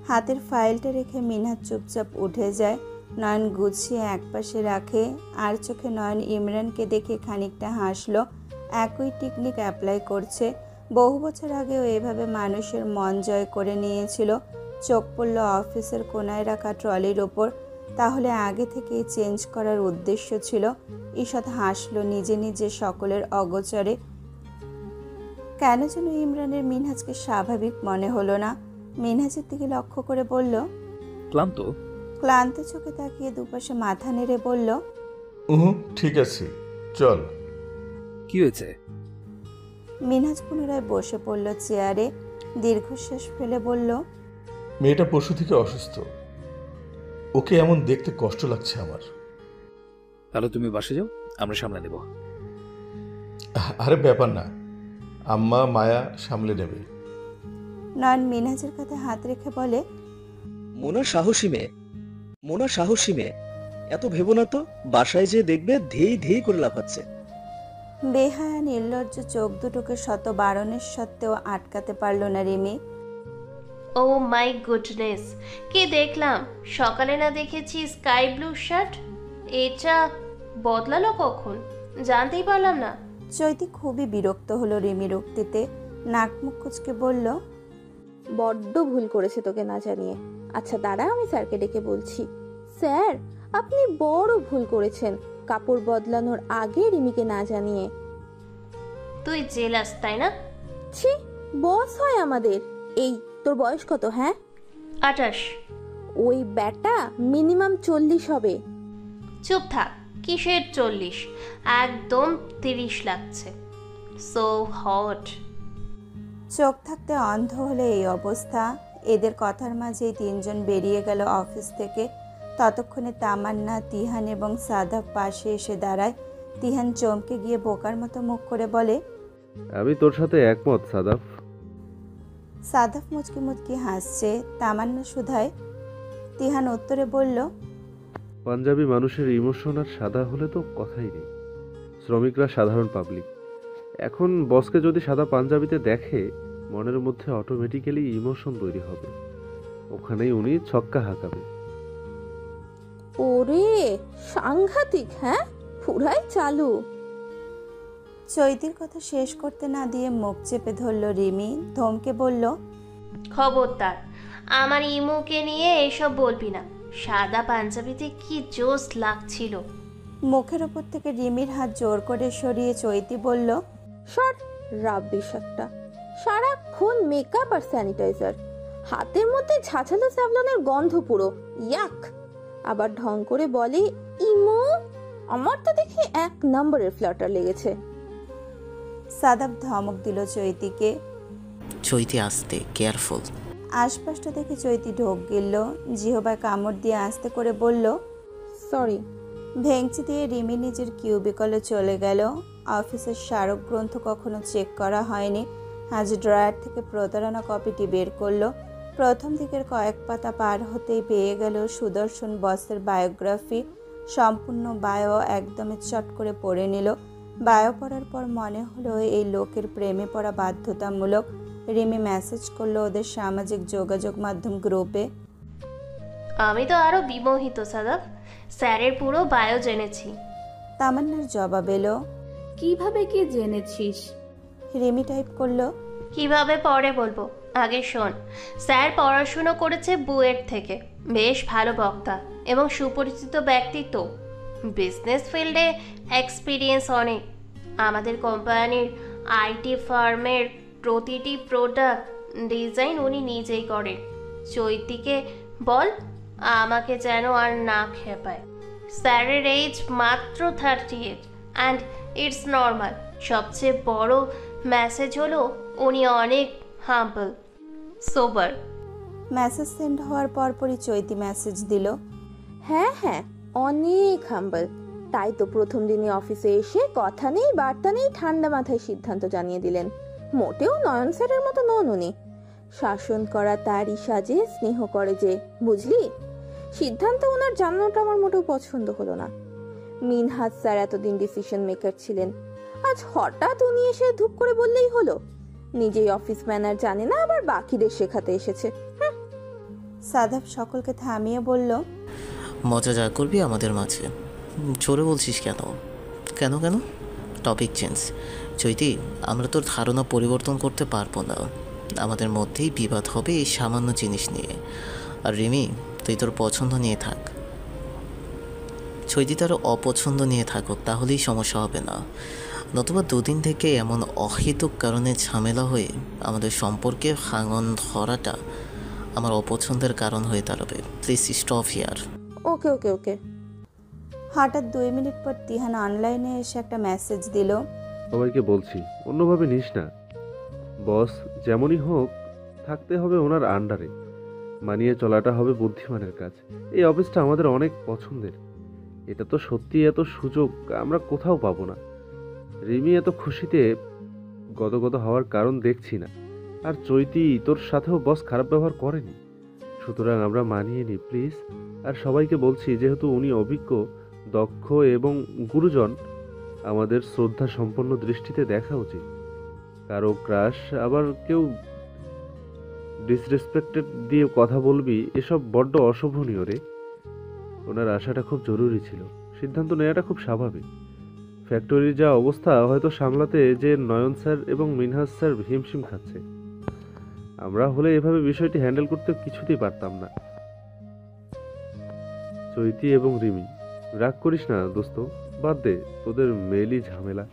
হাতের ফাইলটা রেখে মিনহাজ চুপচাপ উঠে যায়। নয়ন গুছিয়ে একপাশে রাখে, আর চোখে নয়ন ইমরানকে দেখে খানিকটা হাসলো। একই টেকনিক অ্যাপ্লাই করছে। বহু বছর আগেও এভাবে মানুষের মন জয় করে নিয়েছিল। চোখ পড়ল অফিসের কোনায় রাখা ট্রলির ওপর। তাহলে আগে থেকেই চেঞ্জ করার উদ্দেশ্য ছিল। ঈষৎ হাসলো নিজে নিজে সকলের অগোচরে। কেন যেন ইমরানের মিনহাজকে স্বাভাবিক মনে হলো না। মিনহাজের দিকে লক্ষ্য করে বলল, ক্লান্ত চোখে তাকিয়ে দুপাশে মাথা নেড়ে বলল, ঠিক আছে, চল। কি হয়েছে? মিনহাজ পুনরায় বসে পড়ল চেয়ারে। দীর্ঘশ্বাস ফেলে বলল, মেয়েটা পরশু থেকে অসুস্থ, ওকে এমন দেখতে কষ্ট লাগছে আমার। তাহলে তুমি বাসে যাও, আমরা সামলে নেব। আরে ব্যাপার না, আম্মা মায়া সামলে নেবে। নয়ন মিনহাজের কাঁধে হাত রেখে বলে, মোনা সাহসী মেয়ে, এত ভেবো না তো, বাসায় যে দেখবে ধেই ধেই করে লাফাচ্ছে। বেহায়া নির্লজ্জ চোখ দুটোকে শত বারণের সত্ত্বেও আটকাতে পারল না রিমি। ও মাই গুডনেস, কি দেখলাম! সকালে না দেখেছি স্কাই ব্লু শার্ট, এটা বদলালো কখন? জানতেই পারলাম না। চৈতি খুবই বিরক্ত হলো রিমির উক্তিতে। নাক মুখ কুচকে বলল, বড্ড ভুল করেছে তোকে না জানিয়ে। আচ্ছা দাঁড়া, আমি স্যারকে ডেকে বলছি। স্যার, আপনি বড় ভুল করেছেন কাপড় বদলানোর আগে রিমিকে না জানিয়ে। তুই জেলাস তাই না? ছি, বস হয় আমাদের। এই তোর বয়স কত? হ্যাঁ, 28। ওই ব্যাটা মিনিমাম 40 হবে। চুপ থাক, কিসের 40? একদম 30 লাগছে। So hot. চোখ থাকতে অন্ধ হলে এই অবস্থা। এদের কথার মাঝেই তিনজন বেরিয়ে গেল অফিস থেকে। ততক্ষণে তামান্না, তিহান এবং সাদাফ পাশে এসে দাঁড়ায়। তিহান চমকে গিয়ে বোকার মতো মুখ করে বলে, আমি তোর সাথে একমত সাদাফ। সাদাফ মুচকি মুচকি হাসছে। তামান্না শুধায়। তিহান উত্তরে বলল, পাঞ্জাবি মানুষের ইমোশন আর সাদা হলে তো কথাই নেই। শ্রমিকরা সাধারণ পাবলিক। এখন বসকে যদি সাদা পাঞ্জাবিতে দেখে, মনের মধ্যে অটোমেটিক্যালি ইমোশন তৈরি হবে। ওখানেই উনি ছক্কা হাঁকাবে। ওরে সাংঘাতিক! হ্যাঁ, পুরাই চালু। চৈতির কথা শেষ করতে না দিয়ে মুখ চেপে ধরল রিমি। ধমকে বলল, খবরদার আমার ইমুকে নিয়ে এসব বলবি না। সাদা পাঞ্জাবিতে কি জোস লাগছিল। মুখের ওপর থেকে রিমির হাত জোর করে সরিয়ে চৈতি বলল, শট রাব্বিশ একটা। সারাক্ষণ মেকআপ আর স্যানিটাইজার, হাতের মধ্যে ঝাঁঝালো স্যাভলনের গন্ধ পুরো ইয়াক। আবার ঢং করে বলে ইমো। আমার তো দেখি 1 নম্বরের ফ্লাটার লেগেছে। সাদাব ধমক দিল চৈতিকে। চৈতি আস্তে, কেয়ারফুল। আশপাশটা দেখে চৈতি ঢোক গিলল। জিহবায় কামড় দিয়ে আস্তে করে বলল, সরি। ভেঙচি দিয়ে রিমি নিজের কিউবিকলে চলে গেল। অফিসের স্মারক গ্রন্থ কখনো চেক করা হয়নি। আজ ড্রয়ার থেকে প্রতারণা কপিটি বের করলো। প্রথম দিকের কয়েক পাতা পার হতেই পেয়ে গেল সুদর্শন বসের বায়োগ্রাফি। সম্পূর্ণ বায়ো একদমই চট করে পড়ে নিল। বায়ো পড়ার পর মনে হলো এই লোকের প্রেমে পড়া বাধ্যতামূলক। রিমি মেসেজ করলো ওদের সামাজিক যোগাযোগ মাধ্যম গ্রুপে। আমি তো আরো বিমোহিত সাদাফ, স্যারের পুরো বায়ো জেনেছি। তামান্নার জবাব এলো, কিভাবে কি জেনেছিস? রিমি টাইপ করলো, কিভাবে পরে বলবো, আগে শোন। স্যার পড়াশুনো করেছে বুয়েট থেকে, বেশ ভালো বক্তা এবং সুপরিচিত ব্যক্তিত্ব। বিজনেস ফিল্ডে এক্সপিরিয়েন্স অনেক। আমাদের কোম্পানির আইটি ফার্মের প্রতিটি প্রোডাক্ট ডিজাইন উনি নিজেই করেন। চৈতিকে বল আমাকে যেন আর না খেপায়। স্যারের এজ মাত্র 38 অ্যান্ড ইটস নর্মাল। সবচেয়ে বড় মেসেজ হলো উনি অনেক হাম্বল, সোবার। মেসেজ সেন্ড হওয়ার পরপরই চৈতি মেসেজ দিল, হ্যাঁ অনেক হাম্বল। তাই তো প্রথম দিনই অফিসে এসে কথা নেই বার্তা নেই ঠান্ডা মাথায় সিদ্ধান্ত জানিয়ে দিলেন। মোটেও নয়ন স্যারের মতো নন উনি। শাসন করা তারই সাজে, স্নেহ করে যে, বুঝলি? সিদ্ধান্ত ওনার জানানোটা আমার মোটেও পছন্দ হলো না। মিনহাজ স্যার এতদিন ডিসিশন মেকার ছিলেন, আজ হঠাৎ উনি এসে ধুপ করে বললেই হলো। নিজেই অফিস ম্যানার জানে না, আবার বাকিদের শেখাতে এসেছে। সাদাব সকলকে থামিয়ে বলল, মজা যা করবি আমাদের মাঝে, জোরে বলছিস কেন? কেন কেন? Topic change. চৈতি, আমরা তোর ধারণা পরিবর্তন করতে পারবো না। আমাদের মধ্যেই বিবাদ হবে এই সামান্য জিনিস নিয়ে। আর রিমি, তুই তোর পছন্দ নিয়ে থাক। চৈতি তার অপছন্দ নিয়ে থাকুক, তাহলেই সমস্যা হবে না। নতুবা দুদিন থেকে এমন অহেতুক কারণে ঝামেলা হয়ে আমাদের সম্পর্কে ভাঙন ধরাটা আমার অপছন্দের কারণ হয়ে দাঁড়াবে। Please stop here. Okay okay okay. হঠাৎ 2 মিনিট পর তিহান অনলাইনে এসে একটা মেসেজ দিল, সবাইকে বলছি অন্যভাবে নিস না। বস যেমনই হোক থাকতে হবে ওনার আন্ডারে, মানিয়ে চলাটা হবে বুদ্ধিমানের কাজ। এই অফিসটা আমাদের অনেক পছন্দের। এটা তো সত্যি এত সুযোগ আমরা কোথাও পাবো না। রিমি এত খুশিতে গদগদ হওয়ার কারণ দেখছি না। আর চৈতি, তোর সাথেও বস খারাপ ব্যবহার করেনি, সুতরাং আমরা মানিয়ে নিই প্লিজ। আর সবাইকে বলছি, যেহেতু উনি অভিজ্ঞ, দক্ষ এবং গুরুজন, আমাদের শ্রদ্ধা সম্পন্ন দৃষ্টিতে দেখা উচিত। কারো ক্রাশ আবার কেউ ডিসরেসপেক্টেড দিয়ে কথা বলবি, এসব বড্ড অশোভনীয় রে। ওনার আশাটা খুব জরুরি ছিল, সিদ্ধান্ত নেওয়াটা খুব স্বাভাবিক। ফ্যাক্টরির যা অবস্থা হয়তো সামলাতে যে নয়ন স্যার এবং মিনহাজ স্যার হিমশিম খাচ্ছে। আমরা হলে এভাবে বিষয়টি হ্যান্ডেল করতে কিছুতেই পারতাম না। চৈতি এবং রিমি, রাগ করিস না দোস্ত, বাদ দে তোদের মেইলি ঝামেলা।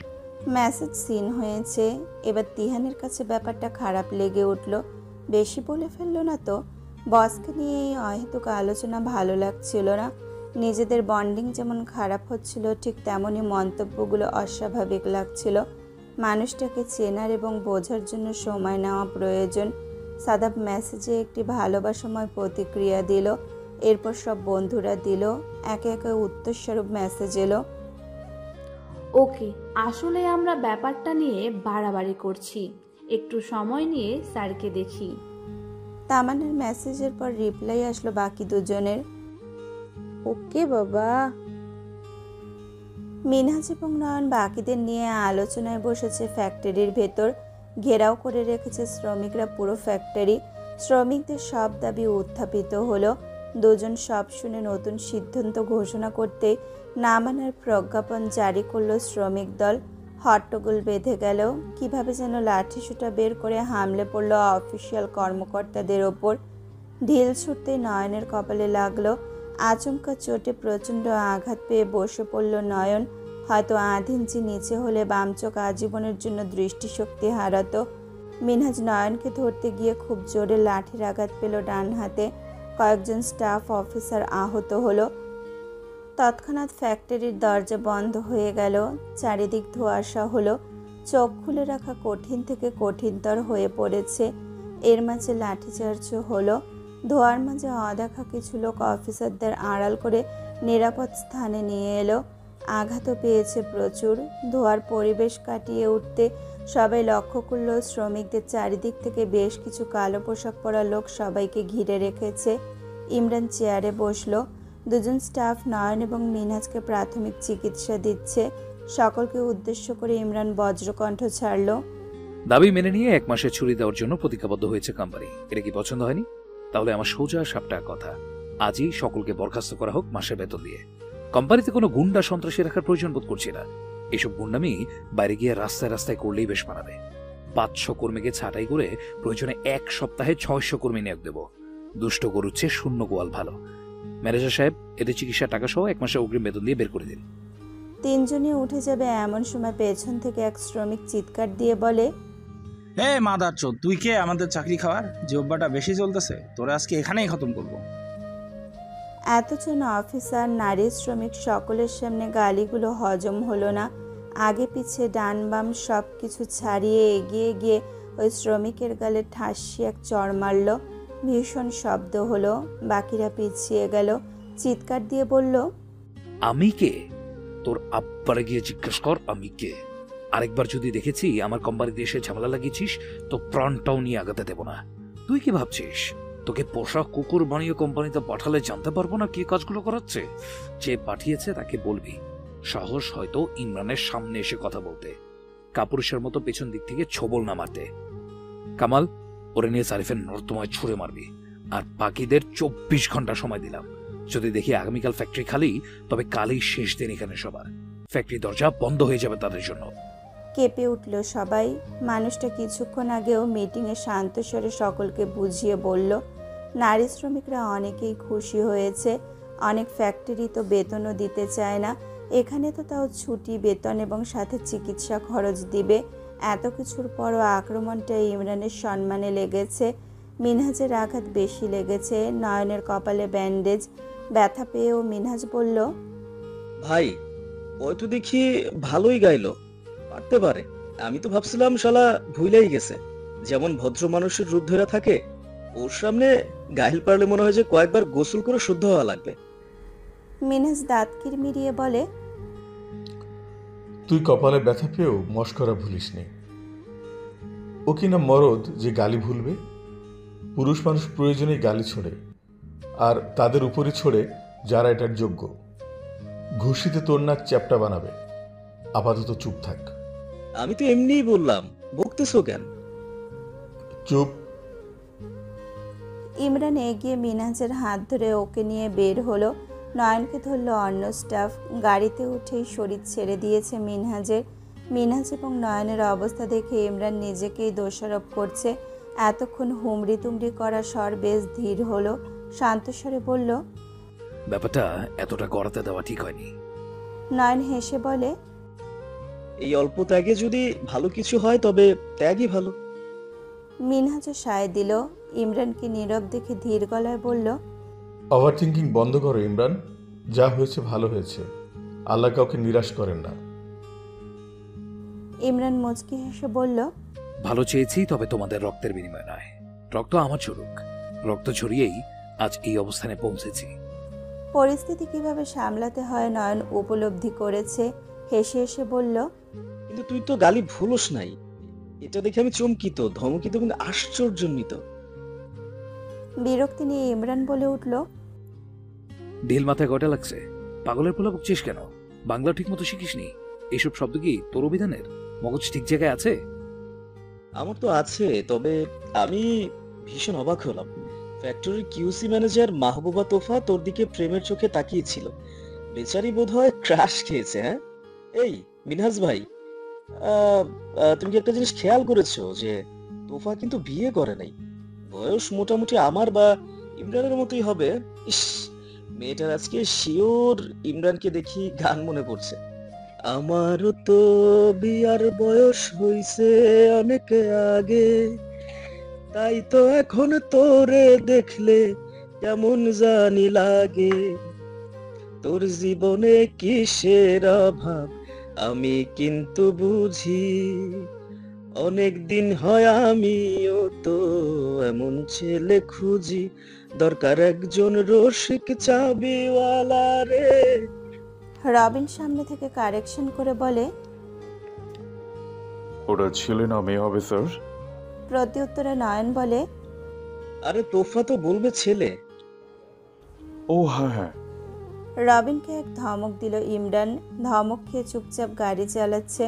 মেসেজ সিন হয়েছে। এবার তিহানের কাছে ব্যাপারটা খারাপ লেগে উঠল। বেশি বলে ফেললো না তো? বসকে নিয়ে এই অহেতুক আলোচনা ভালো লাগছিল না। নিজেদের বন্ডিং যেমন খারাপ হচ্ছিল, ঠিক তেমনই মন্তব্যগুলো অস্বাভাবিক লাগছিল। মানুষটাকে চেনার এবং বোঝার জন্য সময় নেওয়া প্রয়োজন। সাদাব মেসেজে একটি ভালোবাসাময় প্রতিক্রিয়া দিল। এরপর সব বন্ধুরা দিল। একে একে উত্তরস্বরূপ মেসেজ এলো, ওকে, আসলে আমরা ব্যাপারটা নিয়ে বাড়াবাড়ি করছি, একটু সময় নিয়ে স্যারকে দেখি। তামান্নার মেসেজের পর রিপ্লাই আসলো বাকি দুজনের, ওকে বাবা। মিনহাজ এবং নয়ন বাকিদের নিয়ে আলোচনায় বসেছে। ফ্যাক্টরির ভেতর ঘেরাও করে রেখেছে শ্রমিকরা পুরো ফ্যাক্টরি। শ্রমিকদের সব দাবি উত্থাপিত হলো। দুজন সব শুনে নতুন সিদ্ধান্ত ঘোষণা করতে না মানার প্রজ্ঞাপন জারি করলো শ্রমিক দল। হট্টগোল বেঁধে গেল। কিভাবে যেন লাঠিসোঁটা বের করে হামলে পড়লো অফিসিয়াল কর্মকর্তাদের ওপর। ঢিল ছুটতে নয়নের কপালে লাগলো। আচমকা চোটে প্রচণ্ড আঘাত পেয়ে বসে পড়ল নয়ন। হয়তো আধ ইঞ্চি নিচে হলে বাম চোখ আজীবনের জন্য দৃষ্টিশক্তি হারাতো। মিনহাজ নয়নকে ধরতে গিয়ে খুব জোরে লাঠির আঘাত পেল ডান হাতে। কয়েকজন স্টাফ অফিসার আহত হলো। তৎক্ষণাৎ ফ্যাক্টরির দরজা বন্ধ হয়ে গেল। চারিদিক ধোঁয়াশা হলো। চোখ খুলে রাখা কঠিন থেকে কঠিনতর হয়ে পড়েছে। এর মাঝে লাঠিচার্জ হলো। ধোঁয়ার মাঝে অদেখা কিছু লোক অফিসারদের আড়াল করে নিরাপদ স্থানে নিয়ে এলো। আঘাতও পেয়েছে প্রচুর। ধোঁয়ার পরিবেশ কাটিয়ে উঠতে সবাই লক্ষ্য করলো শ্রমিকদের চারিদিক থেকে বেশ কিছু কালো পোশাক পরা লোক সবাইকে ঘিরে রেখেছে। ইমরান চেয়ারে বসলো। দুজন স্টাফ নয়ন এবং মিনহাজকে প্রাথমিক চিকিৎসা দিচ্ছে। সকলকে উদ্দেশ্য করে ইমরান বজ্রকণ্ঠ ছাড়ল, দাবি মেনে নিয়ে 1 মাসের ছুটি দেওয়ার জন্য প্রতিজ্ঞাবদ্ধ হয়েছে কোম্পানি। এটা কি পছন্দ হয়নি? তাহলে আমার সোজা সাপটা কথা, আজই সকলকে বরখাস্ত করা হোক মাসের বেতন দিয়ে। কোম্পানিতে কোনো গুন্ডা সন্ত্রাসী রাখার প্রয়োজন বোধ করছি না। এসব গুন্ডামি বাইরে গিয়ে রাস্তায় রাস্তায় করলেই বেশ মানাবে। 500 কর্মীকে ছাঁটাই করে প্রয়োজনে 1 সপ্তাহে 600 কর্মী নিয়োগ দেব। দুষ্ট গরুর চেয়ে শূন্য গোয়াল ভালো। ম্যানেজার সাহেব, এদের চিকিৎসার টাকা সহ 1 মাসের অগ্রিম বেতন দিয়ে বের করে দিন। তিনজনই উঠে যাবে এমন সময় পেছন থেকে এক শ্রমিক চিৎকার দিয়ে বলে, হে মাদারচোদ, তুই কে আমাদের চাকরি খাওয়ার? যে অভ্যাটা বেশি চলতেছে, তোরা আজকে এখানেই খতম করবো। এতজন অফিসার, নারী, শ্রমিক সকলের সামনে গালিগুলো হজম হলো না। আগে পিছে ডান বাম সব কিছু ছাড়িয়ে এগিয়ে গিয়ে ওই শ্রমিকের গালে ঠাসি এক চড় মারল। ভীষণ শব্দ হলো। বাকিরা পিছিয়ে গেল। চিৎকার দিয়ে বলল, আমি কে? তোর আব্বারে গিয়ে জিজ্ঞেস কর আমি কে। আরেকবার যদি দেখেছি আমার কোম্পানিতে এসে ঝামেলা লাগিয়েছিস তো প্রাণটাও নিয়ে আগাতে দেব না। তুই কি ভাবছিস তোকে পোষা কুকুর বানিয়ে কোম্পানিতে পাঠালে জানতে পারবো না কি কাজগুলো করাচ্ছে? যে পাঠিয়েছে তাকে বলবি সাহস হয়তো ইমরানের সামনে এসে কথা বলতে, কাপুরুষের মতো পেছন দিক থেকে ছোবল না মারতে। কামাল, ওরে নিয়ে সারিফের নর্দমায় ছুঁড়ে মারবি, আর বাকিদের 24 ঘন্টা সময় দিলাম। যদি দেখি আগামীকাল ফ্যাক্টরি খালি, তবে কালই শেষ দিন এখানে সবার। ফ্যাক্টরি দরজা বন্ধ হয়ে যাবে তাদের জন্য। কেঁপে উঠল সবাই। মানুষটা কিছুক্ষণ আগেও মিটিংয়ে শান্ত স্বরে সকলকে বুঝিয়ে বলল, নারী শ্রমিকরা অনেকেই খুশি হয়েছে। অনেক ফ্যাক্টরি তো বেতনও দিতে চায় না, এখানে তো তাও ছুটি, বেতন এবং সাথে চিকিৎসা খরচ দিবে। এত কিছুর পরও আক্রমণটা ইমরানের সম্মানে লেগেছে। মিনহাজের আঘাত বেশি লেগেছে, নয়নের কপালে ব্যান্ডেজ। ব্যথা পেয়েও মিনহাজ বলল, ভাই ওই তো দেখি ভালোই গাইলো, পারতে পারে। আমি তো ভাবছিলাম শালা ভুলেই গেছে। যেমন ভদ্র মানুষের রূপ ধরে থাকে, ওর সামনে গাইল পারলে মনে হয় যে কয়েকবার গোসল করে শুদ্ধ হওয়া লাগবে। মিনহাজ দাঁত কিরমিরিয়ে বলে, তুই কপালে ব্যথা পেয়েও মস্করা ভুলিসনি। ও কিনা মরদ যে গালি ভুলবে? পুরুষ মানুষ প্রয়োজনেই গালি ছোড়ে, আর তাদের উপরই ছোড়ে যারা এটার যোগ্য। ঘুষিতে তোর নাক চ্যাপটা বানাবে। আপাতত চুপ থাক। আমি তো এমনিই বললাম, বকতেছো কেন? চুপ। ইমরান এগিয়ে মিনহাজের হাত ধরে ওকে নিয়ে বের হলো। নয়নকে ধরলো অন্য স্টাফ। গাড়িতে উঠেই শরীর ছেড়ে দিয়েছে মিনহাজের। মিনহাজ এবং নয়নের অবস্থা দেখে ইমরান নিজেকেই দোষারোপ করছে। এতক্ষণ হুমড়ি তুমড়ি করা স্বর বেশ ধীর হলো। শান্ত স্বরে বলল, ব্যাপারটা এতটা গড়াতে দেওয়া ঠিক হয়নি। নয়ন হেসে বলে, এই অল্প ত্যাগে যদি ভালো কিছু হয় তবে ত্যাগই ভালো। মিনহাজও সায় দিল। ইমরানকে নীরব দেখে ধীর গলায় বলল, ওভার থিঙ্কিং বন্ধ করো ইমরান। যা হয়েছে ভালো হয়েছে। আল্লাহ কাউকে নিরাশ করেন না। ইমরান মুচকি হেসে বলল, ভালো চেয়েছি, তবে তোমাদের রক্তের বিনিময় নয়। রক্ত আমার ঝরুক, রক্ত ঝরিয়েই আজ এই অবস্থানে পৌঁছেছি। পরিস্থিতি কিভাবে সামলাতে হয় নয়ন উপলব্ধি করেছে। হেসে হেসে বলল, কিন্তু তুই তো গালি ভুলোস নাই। এটা দেখে আমি চমকিত, ধমকিত এবং আশ্চর্যান্বিত। বিরক্তি নিয়ে ইমরান বলে উঠল, ঢিল মাথায় কয়টা লাগছে? পাগলের পোলা বকছিস কেন? বাংলা ঠিক মতো শিখিসনি? এইসব শব্দ কি তোর অভিধানের? মগজ ঠিক জায়গায় আছে? আমার তো আছে, তবে আমি ভীষণ অবাক হলাম। ফ্যাক্টরির কিউসি ম্যানেজার মাহবুবা তোফা তোর দিকে প্রেমের চোখে তাকিয়েছিল। বেচারি বোধহয় ক্রাশ খেয়েছে। হ্যাঁ, এই মিনহাজ ভাই, তুমি কি একটা জিনিস খেয়াল করেছো যে তোফা কিন্তু বিয়ে করে নাই? বয়স মোটামুটি আমার বা ইমরানের মতোই হবে। ইস, মেয়েটার আজকে শিওর ইমরানকে দেখি গান মনে পড়ছে। আমারও তো বিয়ার বয়স হইছে অনেক আগে, তাই তো এখন তোরে দেখলে কেমন জানি লাগে। তোর জীবনে কিসের অভাব আমি কিন্তু বুঝি, অনেক দিন হয় আমিও তো এমন ছেলে খুঁজি, দরকার একজন রসিক চাবিওয়ালা রে। রবিন সামনে থেকে কারেকশন করে বলে, ওটা ছেলে না মেয়ে হবে স্যার? প্রত্যুত্তরে নয়ন বলে, আরে তোফা তো বলবে ছেলে। ও হ্যাঁ হ্যাঁ। রবিনকে এক ধমক দিল ইমরান। ধমক খেয়ে চুপচাপ গাড়ি চালাচ্ছে।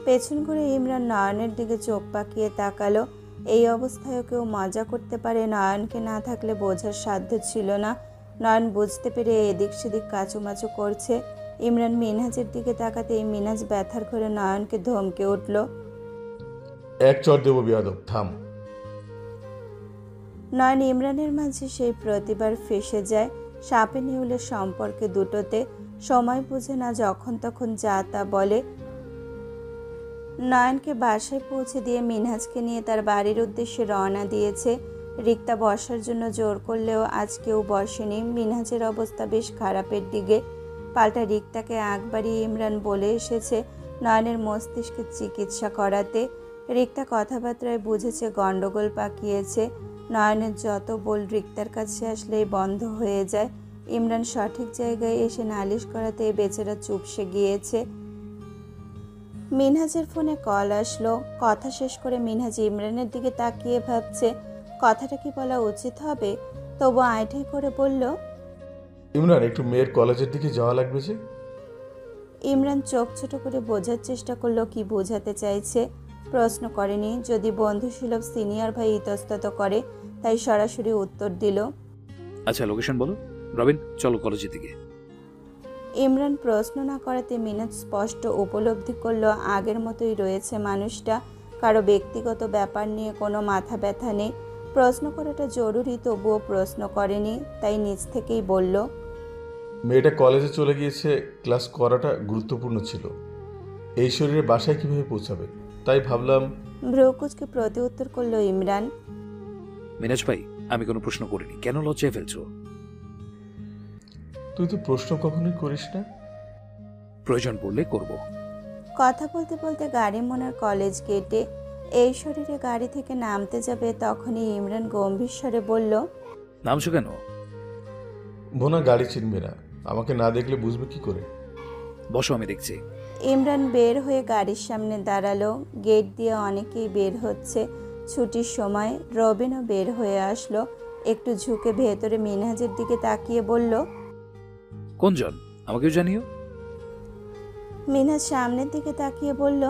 পেছন ঘুরে ইমরান নয়নের দিকে চোখ পাকিয়ে তাকালো। এই অবস্থায় কেউ মজা করতে পারে, নয়নকে না থাকলে বোঝার সাধ্য ছিল না। নয়ন বুঝতে পেরে এদিক সেদিক কাচুমাচু করছে। ইমরান মিনহাজের দিকে তাকাতেই মিনহাজ ব্যথার ঘরে নয়নকে ধমকে উঠল, এক চর দেব বিয়াদব, থাম। নয়ন ইমরানের মাঝে সেই প্রতিবার ফেসে যায়। সাপে নেউলের সম্পর্কে দুটোতে সময় বুঝে না, যখন তখন যা তা বলে। নয়নকে বাসায় পৌঁছে দিয়ে মিনহাজকে নিয়ে তার বাড়ির উদ্দেশ্যে রওনা দিয়েছে। রিক্তা বসার জন্য জোর করলেও আজ কেউ বসেনি। মিনহাজের অবস্থা বেশ খারাপের দিকে। পাল্টা রিক্তাকে আগ বাড়িয়ে ইমরান বলে এসেছে নয়নের মস্তিষ্কে চিকিৎসা করাতে। রিক্তা কথাবার্তায় বুঝেছে গন্ডগোল পাকিয়েছে। নয়নের যত বল রিক্তার কাছে আসলেই বন্ধ হয়ে যায়। ইমরান সঠিক জায়গায় এসে নালিশ করাতে বেচারা চুপসে গিয়েছে। মিনহাজের ফোনে কল আসলো। কথা শেষ করে মিনহাজ ইমরানের দিকে তাকিয়ে ভাবছে কথাটা কি বলা উচিত হবে, তবু আইঠাই করে বলল, ইমরান, একটু মেয়ের কলেজের দিকে যাওয়া লাগবে যে। ইমরান চোখ ছোট করে বোঝার চেষ্টা করলো কি বোঝাতে চাইছে। প্রশ্ন করেনি, যদি বন্ধুসুলভ সিনিয়র ভাই ইতস্তত করে, তাই সরাসরি উত্তর দিল, আচ্ছা লোকেশন বলো। রবিন চলো কলেজের দিকে। ইমরান প্রশ্ন না করাতে মিনাজ স্পষ্ট উপলব্ধি করলো আগের মতোই রয়েছে মানুষটা, কারো ব্যক্তিগত ব্যাপার নিয়ে কোনো মাথা ব্যথা নেই। প্রশ্ন করাটা জরুরি, তবুও প্রশ্ন করেনি, তাই নিজ থেকেই বলল, মেয়েটা কলেজে চলে গিয়েছে, ক্লাস করাটা গুরুত্বপূর্ণ ছিল। এই শরীরে বাসায় কিভাবে পৌঁছাবে, তাই ভাবলাম। ভ্রুকুচকে প্রতি উত্তর করলো ইমরান, মিনাজ ভাই আমি কোনো প্রশ্ন করিনি, কেন লজ্জায় ফেলছো? তুই তো প্রশ্ন কখনোই করিস না। প্রয়োজন পড়লে করব। কথা বলতে বলতে গাড়ি মোনার কলেজ গেটে। এই শরীরে গাড়ি থেকে নামতে যাবে, তখনই ইমরান গম্ভীর স্বরে বলল, নামছো কেন? মোনা গাড়ি চিনবে না, আমাকে না দেখলে বুঝবে কি করে? বসো আমি দেখছি। ইমরান বের হয়ে গাড়ির সামনে দাঁড়ালো। গেট দিয়ে অনেকেই বের হচ্ছে। ছুটির সময় রবিনও বের হয়ে আসলো। একটু ঝুঁকে ভেতরে মিনহাজের দিকে তাকিয়ে বলল, কোনজন আমাকেও জানিও। মিনহাজ সামনের দিকে তাকিয়ে বলল,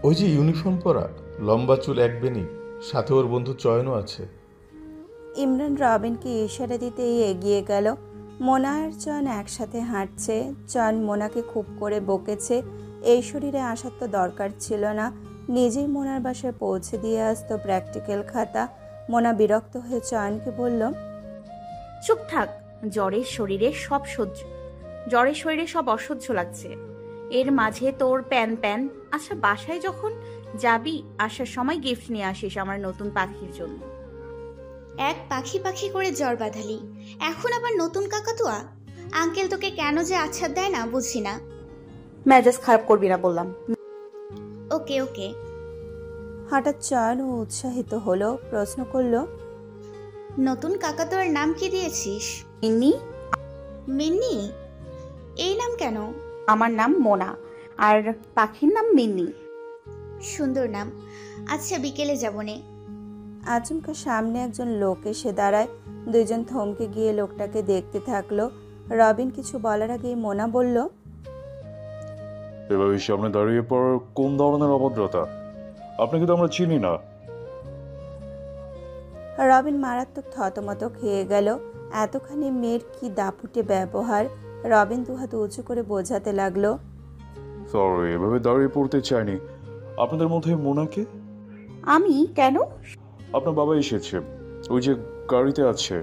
ওই যে ইউনিফর্ম পরা, লম্বা চুল, এক বেনি, সাথে ওর বন্ধু চয়নও আছে। ইমরান রবিনকে ইশারা দিতেই এগিয়ে গেল। মোনা আর চয়ন একসাথে হাঁটছে। চয়ন মোনাকে খুব করে বকেছে। এই শরীরে আসার তো দরকার ছিল না, নিজেই মোনার বাসায় পৌঁছে দিয়ে আসতো প্র্যাকটিক্যাল খাতা। মোনা বিরক্ত হয়ে চয়নকে বলল, চুপ থাক, জ্বরের শরীরে সব অসহ্য লাগছে, এর মাঝে তোর প্যান প্যান। আচ্ছা বাসায় যখন যাবি আসার সময় গিফট নিয়ে আসিস আমার নতুন পাখির জন্য। এক পাখি পাখি করে জ্বর বাঁধালি, এখন আবার নতুন কাকাতুয়া? আঙ্কেল তোকে কেন যে আচ্ছা দেয় না বুঝি না। মেজাজ খারাপ করবি না বললাম। ওকে ওকে। হঠাৎ চয়ন উৎসাহিত হলো, প্রশ্ন করলো, নতুন কাকাতুয়ার নাম কি দিয়েছিস? মিন্নি। মিন্নি? এই নাম কেন? আমার নাম মোনা আর পাখির নাম মিন্নি। সুন্দর নাম। আচ্ছা বিকেলে যাবনে। আচমকা সামনে একজন লোক এসে দাঁড়ায়। দুইজন থমকে গিয়ে লোকটাকে দেখতে থাকলো। রবিন কিছু বলার আগেই মোনা বলল, এভাবে সামনে দাঁড়িয়ে পড়ার কোন ধরনের অভদ্রতা? আপনাকে তো আমরা চিনি না। রবিন মারাত্মক থতমত খেয়ে গেল। এতখানি মেয়ের কি দাপুটে ব্যবহার। রবিন দুহাত উঁচু করে বোঝাতে লাগলো, সরি, এভাবে দাঁড়িয়ে পড়তে চাইনি। আপনাদের মধ্যে মোনাকে? আমি? কেন? আপনার বাবা এসেছে, ওই যে গাড়িতে আছে,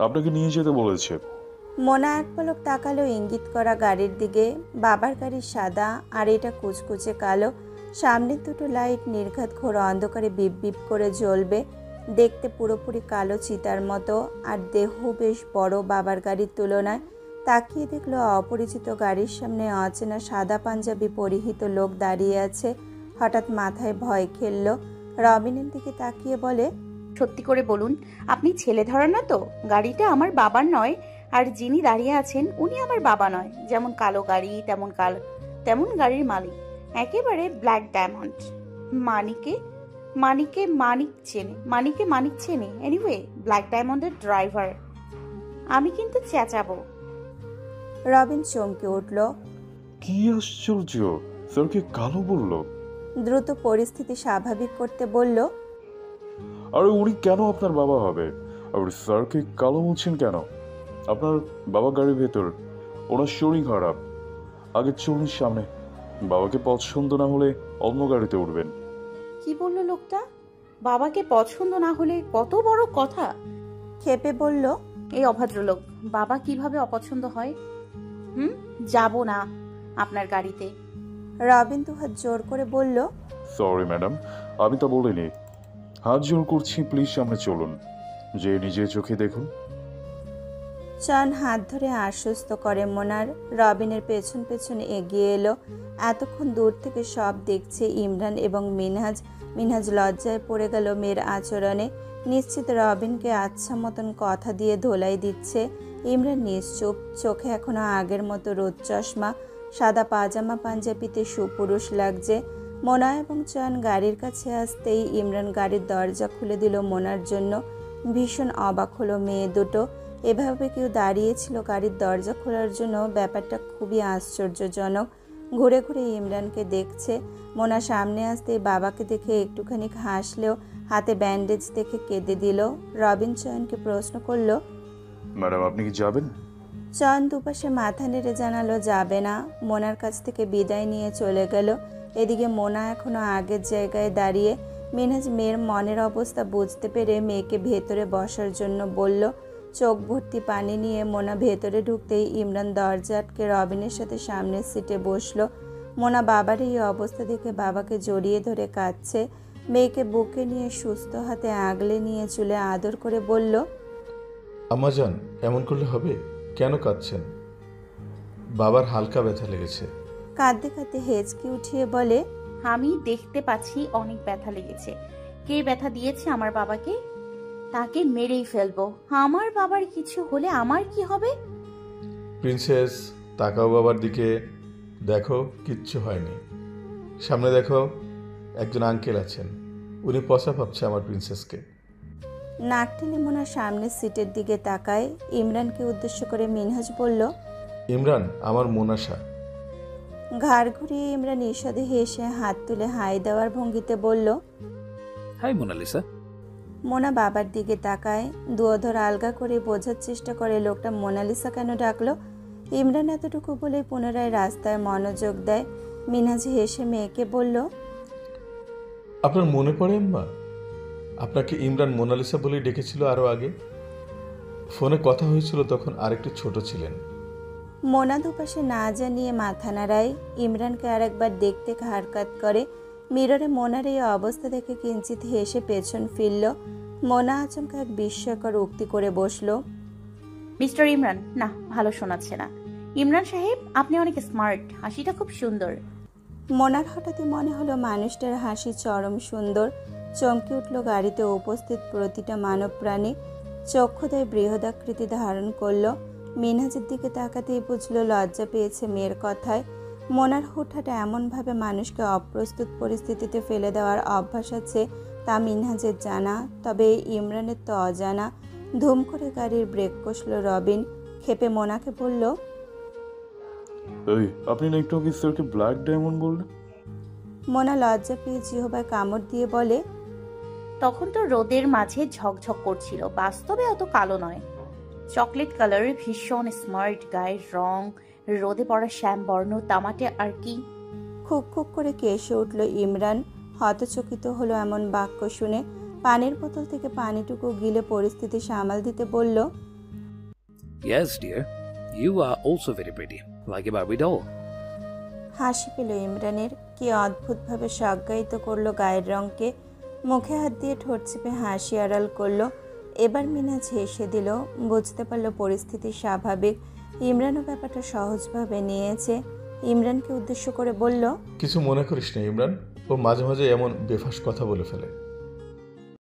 আপনাকে নিয়ে যেতে বলেছে। মোনা এক পলক তাকালো ইঙ্গিত করা গাড়ির দিকে। বাবার গাড়ি সাদা আর এটা কুচকুচে কালো। সামনের দুটো লাইট নির্ঘাত ঘোর অন্ধকারে বিপ বিপ করে জ্বলবে। দেখতে পুরোপুরি কালো চিতার মতো, আর দেহ বেশ বড় বাবার গাড়ির তুলনায়। তাকিয়ে দেখলো অপরিচিত গাড়ির সামনে অচেনা সাদা পাঞ্জাবি পরিহিত লোক দাঁড়িয়ে আছে। হঠাৎ মাথায় ভয় খেলল। রবিনের দিকে তাকিয়ে বলে, সত্যি করে বলুন, আপনি ছেলে ধরা না তো? গাড়িটা আমার বাবার নয়, আর যিনি দাঁড়িয়ে আছেন উনি আমার বাবা নয়। যেমন কালো গাড়ি তেমন গাড়ির মালিক, একেবারে ব্ল্যাক ডায়মন্ড। মানিক চেনে এনিওয়ে, ব্ল্যাক ডায়মন্ডের ড্রাইভার। আমি কিন্তু চেঁচাবো। রবিন চমকে উঠল। কি আশ্চর্য, স্যারকে কালো বলল? দ্রুত পরিস্থিতি স্বাভাবিক করতে বলল, আরে উনি কেন আপনার বাবা হবে? আর স্যারকে কালো বলছেন কেন? আপনার বাবা গাড়ির ভেতর, ওনার শরীর খারাপ। আগে চলুন সামনে, বাবাকে পছন্দ না হলে অন্য গাড়িতে উঠবেন। কি বললো লোকটা? বাবাকে পছন্দ না হলে? কত বড় কথা! খেপে বলল, এই অভদ্রলোক, বাবা কিভাবে অপছন্দ হয়? যাব না আপনার গাড়িতে। রবিন দুহাত জোর করে বলল, সরি ম্যাডাম, আমি তা বলিনি। হাত জোর করছি, প্লিজ সামনে চলুন, যে নিজের চোখে দেখুন। চয়ন হাত ধরে আশ্বস্ত করে মোনার। রবিনের পেছন পেছন এগিয়ে এলো। এতক্ষণ দূর থেকে সব দেখছে ইমরান এবং মিনহাজ লজ্জায় পড়ে গেল মেয়ের আচরণে। নিশ্চিত রবিনকে আচ্ছা মতন কথা দিয়ে ধোলাই দিচ্ছে। ইমরান নিশ্চুপ, চোখে এখনো আগের মতো রোদ চশমা, সাদা পাজামা পাঞ্জাবিতে সুপুরুষ লাগছে। মোনা এবং চয়ন গাড়ির কাছে আসতেই ইমরান গাড়ির দরজা খুলে দিল মোনার জন্য। ভীষণ অবাক হলো মেয়ে দুটো। এভাবে কেউ দাঁড়িয়েছিল গাড়ির দরজা খোলার জন্য। ব্যাপারটা খুবই আশ্চর্যজনক। ঘুরে ঘুরে ইমরানকে দেখছে। মোনা সামনে আসতেই বাবাকে দেখে একটুখানি হাসলেও হাতে ব্যান্ডেজ দেখে কেঁদে দিল। রবিন চয়নকে প্রশ্ন করলো, ম্যাডাম আপনি কি যাবেন? চয়ন দুপাশে মাথা নেড়ে জানালো যাবে না। মোনার কাছ থেকে বিদায় নিয়ে চলে গেল। এদিকে মোনা এখনো আগের জায়গায় দাঁড়িয়ে। মিনহাজ মেয়ের মনের অবস্থা বুঝতে পেরে মেয়েকে ভেতরে বসার জন্য বলল। চোখ ভর্তি পানি নিয়ে মোনা ভেতরে ঢুকতেই ইমরান দরজা আটকে রবিনের সাথে সামনের সিটে বসলো। মোনা বাবার এই অবস্থা দেখে বাবাকে জড়িয়ে ধরে কাঁদছে। মেয়েকে বুকে নিয়ে সুস্থ হাতে আগলে নিয়ে চুলে আদর করে বলল, আম্মাজান এমন করলে হবে? কেন কাঁদছেন? বাবার হালকা ব্যথা লেগেছে। কাঁদতে কাঁদতে হেঁচকি উঠিয়ে বলে, আমি দেখতে পাচ্ছি অনেক ব্যথা লেগেছে। কে ব্যথা দিয়েছে আমার বাবাকে? তাকে মেরেই ফেলবো। আমার বাবার কিছু হলে আমার কি হবে? প্রিন্সেস তাকাও বাবার দিকে, দেখো কিচ্ছু হয়নি। সামনে দেখো একজন আঙ্কেল আছেন, উনি পচা ভাবছে আমার প্রিন্সেসকে। নাক টেনে মোনা সামনের সিটের দিকে তাকায়। ইমরানকে উদ্দেশ্য করে মিনহাজ বলল, ইমরান আমার মোনাশা। ঘাড় ঘুরিয়ে ইমরান ঈষদে হেসে হাত তুলে হাই দেওয়ার ভঙ্গিতে বলল, হাই মোনালিসা। মোনা বাবার দিকে তাকায়। দুঅধর আলগা করে বোঝার চেষ্টা করে লোকটা মোনালিসা কেন ডাকলো। ইমরান এতটুকু বলে পুনরায় রাস্তায় মনোযোগ দেয়। মিনহাজ হেসে মেয়েকে বলল, আপনার মনে পড়ে আম্মা, আপনাকে ইমরান মোনালিসা বলে ডেকেছিল আরো আগে। ফোনে কথা হয়েছিল তখন আরেকটু ছোট ছিলেন। মোনা দুপাশে না জানিয়ে মাথা নাড়ায়। ইমরানকে আরেকবার দেখতে হারকাত করে। মিররে মোনার এই অবস্থা দেখে কিঞ্চিত হেসে পেছন ফিরল। মোনা আচমকা এক বিস্ময়কর উক্তি করে বসলো, মিস্টার ইমরান। না, ভালো শোনাচ্ছে না। ইমরান সাহেব, আপনি অনেক স্মার্ট। হাসিটা খুব সুন্দর। মোনার হঠাৎই মনে হলো মানুষটার হাসি চরম সুন্দর। চমকে উঠল গাড়িতে উপস্থিত প্রতিটা মানব প্রাণী। চক্ষুদয় বৃহদাকৃতি ধারণ করল। মিনহাজের দিকে তাকাতেই বুঝল লজ্জা পেয়েছে মেয়ের কথায়। মোনার হুটহাট এমনভাবে মানুষকে অপ্রস্তুত পরিস্থিতিতে ফেলে দেওয়ার অভ্যাস আছে তা মিনহাজের জানা, তবে ইমরানের তো অজানা। ধুম করে গাড়ির ব্রেক কষল রবিন। ক্ষেপে মোনাকে বলল, এই আপনি না একটু আগে স্যারকে ব্ল্যাক ডায়মন্ড বললেন? মোনা লজ্জা পেয়ে জিহবায় কামড় দিয়ে বলে, তখন তো রোদের মাঝে ঝকঝক করছিল, বাস্তবে অত কালো নয়। চকলেট কালারের ভীষণ স্মার্ট, গায়ের রং রোদে পড়া শ্যামবর্ণ, তামাটে আর কি। খুক খুক করে কেসে উঠল ইমরান। হতচকিত হলো এমন বাক্য শুনে। পানির বোতল থেকে পানিটুকু গিলে পরিস্থিতি সামাল দিতে বলল, Yes dear, you are also very pretty, like a Barbie doll. হাসি পেল ইমরানের। কি অদ্ভুতভাবে সংজ্ঞায়িত করলো গায়ের রঙকে। মুখে হাত দিয়ে ঠোঁট চেপে হাসি আড়াল করলো। এবার মিনহাজ হেসে দিল। বুঝতে পারলো পরিস্থিতি স্বাভাবিক। ইমরানও ব্যাপারটা সহজভাবে নিয়েছে। ইমরানকে উদ্দেশ্য করে বলল, কিছু মনে করিস না ইমরান, ও মাঝে মাঝে এমন বেফাস কথা বলে ফেলে।